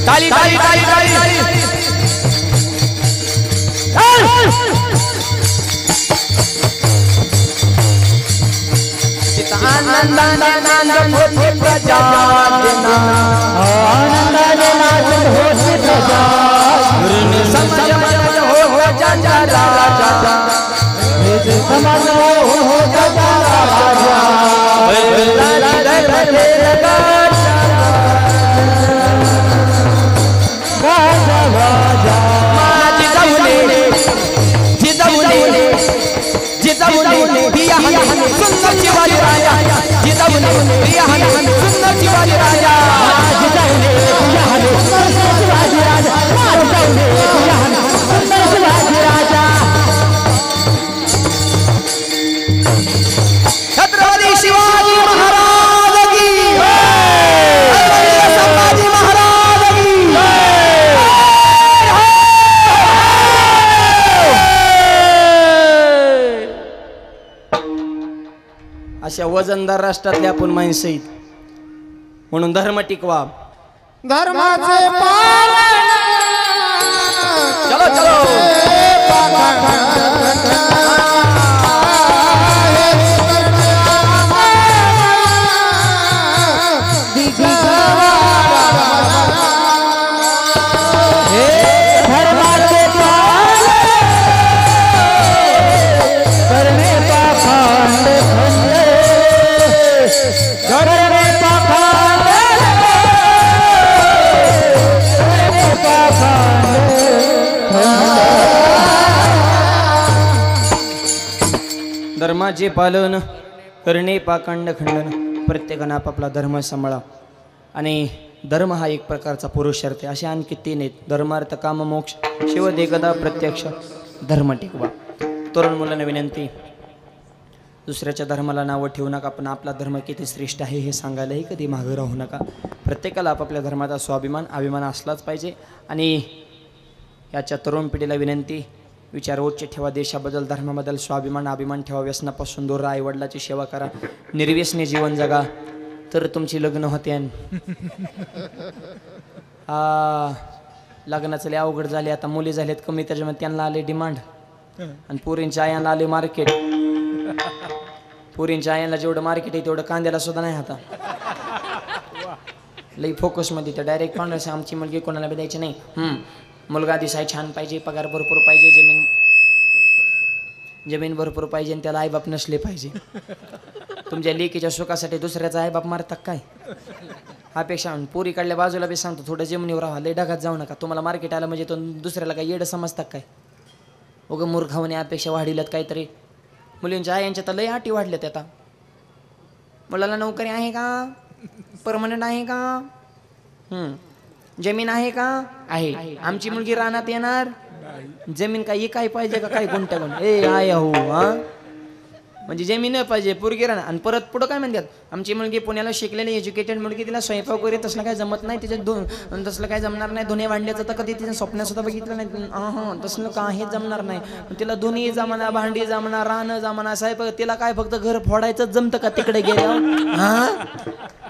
ताली ताली ताली ताली. आनंदाने नांद होती प्रजा, आनंदाने नाच होती प्रजा, समाज हो राजा राजा, समाज हो राजा राजा, सुंदर शिवाजी राजा, जिजाऊने दिया हने सुंदर शिवाजी राजा, जिजाऊने दिया हने सुंदर शिवाजी राजा, जिजाऊने दिया हने सुंदर शिवाजी राजा. छत्रपती शिवाजी महाराज की जय, संभाजी महाराज की अशा वजनदार राष्ट्रातले आपण माणसं आहेत म्हणून धर्म टिकवा. धर्माचे पालन चलो चलो धर्माचे पालन करणे पाखंड खंड करणे पाखंड करणे पाखंड धर्माचे पालन करणे पाखंड खंडन. प्रत्येकानं आपापला धर्म सांभाळा आणि धर्म हा एक प्रकारचा पुरुषार्थ आहे. असे आणखी 3 आहेत. धर्मार्थ काम मोक्ष शिव देखदा प्रत्यक्ष धर्म टिकवा. तरुण मुलांना विनंती, दुसऱ्याच्या धर्माला नावं ठेवू नका, पण आपला धर्म किती श्रेष्ठ आहे हे सांगायलाही कधी मागं राहू नका. प्रत्येकाला आपापल्या धर्माचा स्वाभिमान अभिमान असलाच पाहिजे. आणि याच्या तरुण पिढीला विनंती, विचार उच्च ठेवा, देशाबद्दल धर्माबद्दल स्वाभिमान अभिमान ठेवा, व्यसनापासून दूर राहा, आईवडिलाची सेवा करा, निर्व्यसनी जीवन जगा, तर तुमची लग्न होते. लग्नाचं लय अवघड झाले. आता मुली झाल्यात कमी, त्याच्यामध्ये त्यांना आले डिमांड आणि पोरींच्या आयांना आले मार्केट. पोरींच्या आयांना जेवढं मार्केट आहे तेवढं कांद्याला सुद्धा नाही. आता लई फोकसमध्ये तर डायरेक्ट पाहून आमची मुलगी कोणाला बी द्यायची नाही. मुलगा दिसाय छान पाहिजे, पगार भरपूर पाहिजे, जमीन भरपूर पाहिजे आणि त्याला आईबाप नसले पाहिजे. तुमच्या लेकीच्या सुखासाठी दुसऱ्याचा आईबाप मारतात काय? अपेक्षा पोरी काढल्या बाजूला बी सांगतो, थोडं जमिनीवर राहा, लय ढगात जाऊ नका. तुम्हाला मार्केट आलं म्हणजे तो दुसऱ्याला काय येडं समजतात काय? उगं मूर्खावणे अपेक्षा वाढिल्यात काहीतरी. मुलींच्या आयांच्या तर लय अटी वाढल्यात. आता मुलाला नोकरी आहे का? परमनंट आहे का? जमीन आहे का? आहे. आमची मुलगी रानात येणार, जमीन काय काय पाहिजे का? काय गुंट्या गुंट आहे हो. म्हणजे जमीन पाहिजे, पोरगी राहणार. आणि परत पुढं काय म्हणतात, आमची मुलगी पुण्याला शिकलेली एज्युकेटेड मुलगी, तिला स्वयंपाक वगैरे तसलं काय जमत नाही, तिच्या तसलं काय जमणार नाही. धुणे भांड्याचं तर कधी तिच्या स्वप्नात बघितलं नाही. तसलं काही जमणार नाही. तिला धुणी जमणार, भांडी जमणार, राहणं जमणार, साहेब तिला काय फक्त घर फोडायचं जमतं का तिकडे गेलं?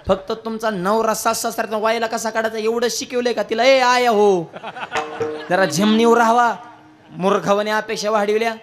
फक्त तुमचा नवरा सासरा वायला कसा काढायचा एवढं शिकवलंय का तिला? आय हो, जरा झिमणीवर राहावा. मूर्खवणे अपेक्षा वाढविल्या.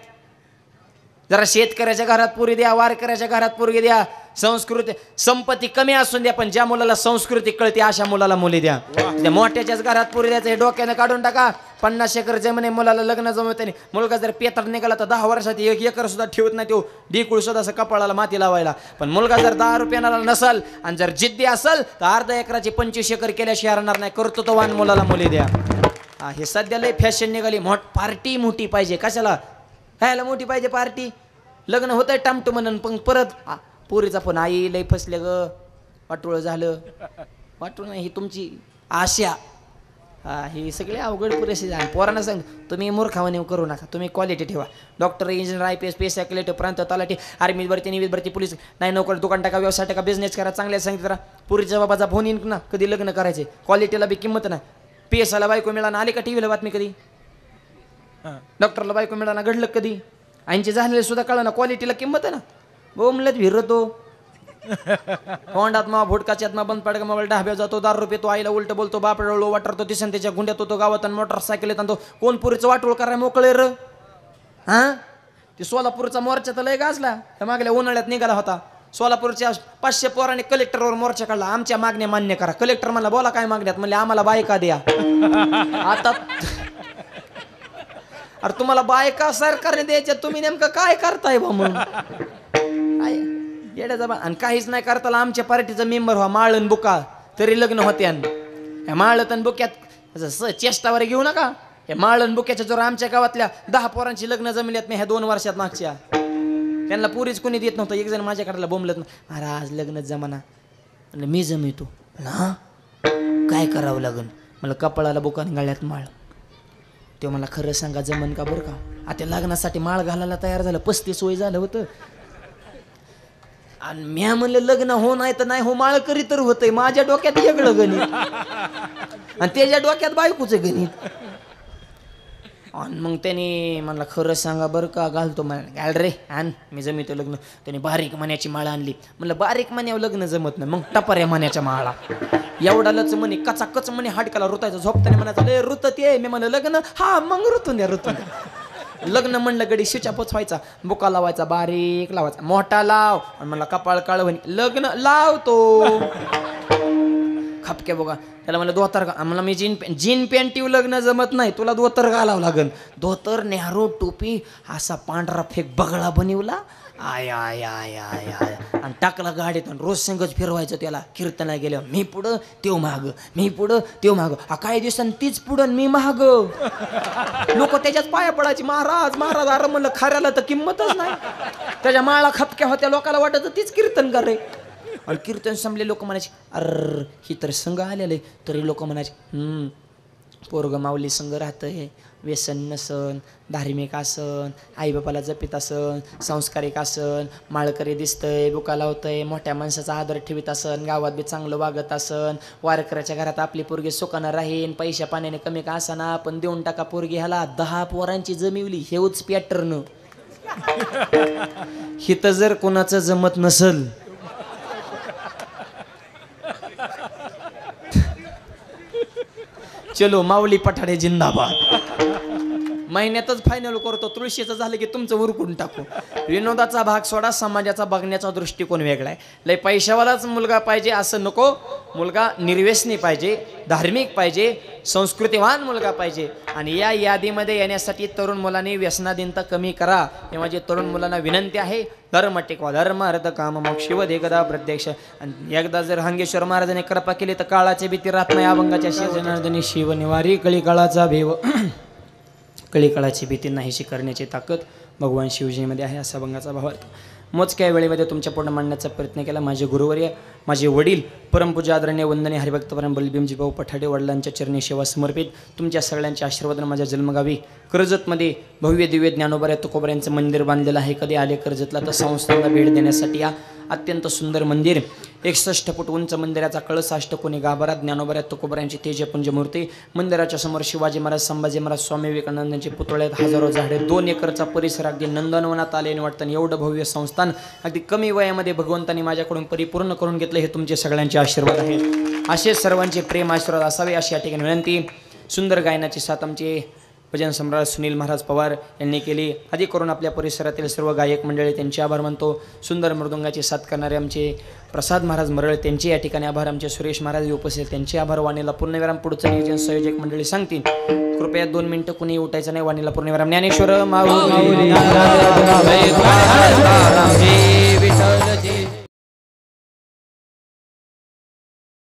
जरा शेतकऱ्याच्या घरात पोरी द्या, वारकऱ्याच्या घरात पोरगी द्या. संस्कृती संपत्ती कमी असून द्या, पण ज्या मुलाला संस्कृती कळते अशा मुलाला मुली द्या. त्या मोठ्याच्याच घरात पोरी द्यायचं हे डोक्यानं काढून टाका. 50 एकर जमीन मुलाला लग्न जमवत नाही. मुलगा जर पेतर निघाला तर 10 वर्षात 1 एकर सुद्धा ठेवत नाही. तो ढिकूळ सुद्धा असं कपाळाला माती लावायला. पण मुलगा जर 10 रुपयाला नसल आणि जर जिद्दी असेल तर अर्धा एकराची 25 एकर केल्याशिवाय हरणार नाही. कर्तृत्ववान मुलाला मुली द्या. हे सध्या लय फॅशन निघाली. पार्टी मोठी पाहिजे. कशाला ह्याला मोठी पाहिजे पार्टी? लग्न होतंय टामटू म्हणून, पण परत पोरीचा पण आई लय फसले ग, वाटोळ झालं. वाटोळ नाही, ही तुमची आशा. हे सगळे अवघड पुरेसे झाले. पोरांना सांग, तुम्ही मूर्खावाने करू नका, तुम्ही क्वालिटी ठेवा. Doctor, engineer, IPS, PSI, collector, प्रांत, तलाठी, आर्मी भरती, निविद भरती, पोलीस नाही, नोकरी, दुकान टाका, व्यवसाय टाका, बिझनेस करा. चांगल्या सांगितलं करा. पुरीच्या बाबाचा फोन येईन ना, कधी लग्न करायचे. क्वालिटीला बी किंमत नाही. PSIला बायको मिळाला, आली का टीव्हीला बातमी कधी? डॉक्टरला बायको मिळाला, घडलं कधी? ऐंची झालेले सुद्धा कळलं ना. क्वालिटीला किंमत आहे ना. बोमलत विरतो होंडात मा भुटकाच्यात मा बंद पडका मोबाईल ढाब्यावर जातो, 10 रुपये तो आईला उलट बोलतो, बाप रडलो वाटरतो, दिसन त्याच्या गुंड्यात होतो गावात आणि मोटरसायकल येतात. कोण पुरीचं वाटोळ कराय मोकळे र? ते सोलापूरचा मोर्चा तर लय गाजला. त्या मागल्या उन्हाळ्यात निघाला होता. सोलापूरच्या 500 पोरांनी कलेक्टरवर मोर्चा काढला. आमच्या मागण्या मान्य करा. कलेक्टर म्हणला, बोला काय मागण्यात? म्हणले, आम्हाला बायका द्या. आता अरे तुम्हाला बायका सरकारने द्यायच्या, तुम्ही नेमकं काय करताय बा? मग येड्याचा बा. आणि काहीच नाही करताला आमच्या पार्टीचा मेंबर व्हा. माळण बुका तरी लग्न होते. ह्या माळण बुक्यात चेष्टावर घेऊ नका. या माळण बुक्याच्या जर आमच्या गावातल्या 10 पोरांची लग्न जमल्यात नाही ह्या 2 वर्षात मागच्या. त्यांना पुरीच कोणी देत नव्हतं. एक जण माझ्याकडला बोंबलत, महाराज लग्न जमाना. मी जमितो ना, काय करावं लागन? मला कपाळाला बुकान गाळ्यात माळ. ते मला खरं सांगा जमन का? बरं का? आता लग्नासाठी माळ घालायला तयार झालं. 35 वय झालं होतं. आणि म्या म्हणलं लग्न हो नाही तर नाही हो, माळ करी तर होतंय. माझ्या डोक्यात वेगळं गणित आणि त्याच्या डोक्यात बायकोचं गणित. आणि मग त्याने म्हणला खरं सांगा बरं का घालतो मला घाल रे आण मी जमितो लग्न. त्याने बारीक मण्याची माळा आणली. म्हणलं बारीक मण्यावर लग्न जमत नाही. मग टपाऱ्या मण्याच्या माळा एवढालच म्हणे कचाकच म्हणे हाडकाला रुतायचं झोपताना म्हणायचं लय रुतत ये. मी म्हणलं लग्न हा मग रुतून द्या रुतून द्या. लग्न म्हणलं गडी शिचा पोचवायचा बुका लावायचा बारीक लावायचा मोठा लाव आणि मला कपाळ काळ म्हणे लग्न लावतो खपके बघा. त्याला मला धोतर मला मी जीन पॅन्टीव लग्न जमत नाही तुला धोतर घालावं लागन. धोतर नेहरू टोपी असा पांढरा फेक बगळा बनवला आय आय आय आय आय आणि टाकला गाडीत आणि रोज संगच फिरवायचं त्याला. कीर्तना गेल्या मी पुढं त्यो माग मी पुढं त्यो माग. काही दिवसांनी तीच पुढं मी महाग. लोक त्याच्याच पाया पडायची महाराज महाराज. अरे म्हणलं खऱ्याला तर किंमतच नाही. त्याच्या माळा खपक्या होत्या लोकांना वाटत तीच कीर्तन कर रे. आणि कीर्तन संपले लोक म्हणायचे अर ही तर संघ आलेले. तरी लोक म्हणायचे पोरग माऊली संघ राहतंय व्यसन नसन धार्मिक आसन आईबापाला जपित असन संस्कारिक आसन माळकरी दिसतंय बुका लावतंय मोठ्या माणसाचा आदर ठेवीत असन गावात बी चांगलं वागत असन वारकऱ्याच्या घरात आपली पोरगी सुखानं राहीन पैशा पाण्याने कमी का असाना पण देऊन टाका पोरगी ह्याला 10 पोरांची जमिवली हेच पॅटर्न. हिथं जर कोणाचं जमत नसल चलो माऊली पठाडे जिंदाबाद. महिन्यातच फायनल करतो तुळशीचं झालं की तुमचं उरकून टाकू. विनोदाचा भाग सोडा समाजाचा बघण्याचा दृष्टिकोन वेगळा आहे. लय पैशावालाच मुलगा पाहिजे असं नको. मुलगा निर्व्यसनी पाहिजे धार्मिक पाहिजे संस्कृतीवान मुलगा पाहिजे. आणि या यादीमध्ये येण्यासाठी तरुण मुलांनी व्यसनाधीनता कमी करा. हे माझी तरुण मुलांना विनंती आहे. धर्म टिकवा धर्म अर्थ काम मग शिवद एकदा प्रत्यक्ष. आणि एकदा जर हंगेश्वर महाराजांनी कृपा केली तर काळाची भीती राहत नाही. अभंगाच्या शेजनार्दनी शिव निवारी कळी काळाचा भेव कळी काळाची भीती नाहीशी करण्याची ताकद भगवान शिवजीमध्ये आहे असा अभंगाचा भावार्थ. मोजक्या वेळेमध्ये तुमच्या पूर्ण मांडण्याचा प्रयत्न केला. माझे गुरुवर्य माझे वडील परमपूज्य आदरणीय वंदनीय हरिभक्त परम बलभीमजी भाऊ पठाडे वडिलांच्या चरणी सेवा समर्पित. तुमच्या सगळ्यांच्या आशीर्वादाने माझ्या जन्मगावी कर्जतमध्ये भव्य दिव्य ज्ञानोबा तुकोबऱ्यांचं मंदिर बांधलेलं आहे. कधी आले कर्जतला तर संस्थांना भेट देण्यासाठी या. अत्यंत सुंदर मंदिर 61 फूट उंच मंदिराचा कळस अष्टकोनी गाभारा ज्ञानोबा तुकोबऱ्यांची तेजपुंज मूर्ती. मंदिराच्या समोर शिवाजी महाराज संभाजी महाराज स्वामी विवेकानंदांचे पुतळे हजारो झाडे 2 एकरचा परिसर अगदी नंदनवनात आले वाटतं. एवढं भव्य संस्थान अगदी कमी वयामध्ये भगवंतांनी माझ्याकडून परिपूर्ण करून घेतलं. हे तुमचे सगळ्यांचे आशीर्वाद आहेत. असे सर्वांचे प्रेम आशीर्वाद असावे अशी या ठिकाणी विनंती. सुंदर गायनाची साथ आमचे भजन सम्राट सुनील महाराज पवार यांनी केली. आधी करून आपल्या परिसरातील सर्व गायक मंडळी त्यांचे आभार मानतो. सुंदर मृदुंगाची साथ करणारे आमचे प्रसाद महाराज मरळ त्यांचे या ठिकाणी आभार. आमचे सुरेश महाराज उपस्थित त्यांचे आभार. वाणीला पूर्णविराम पुढचं नियोजन संयोजक मंडळी सांगतील. कृपया 2 मिनिटं कुणी उठायचं नाही. वाणीला पूर्णविराम. ज्ञानेश्वर माऊली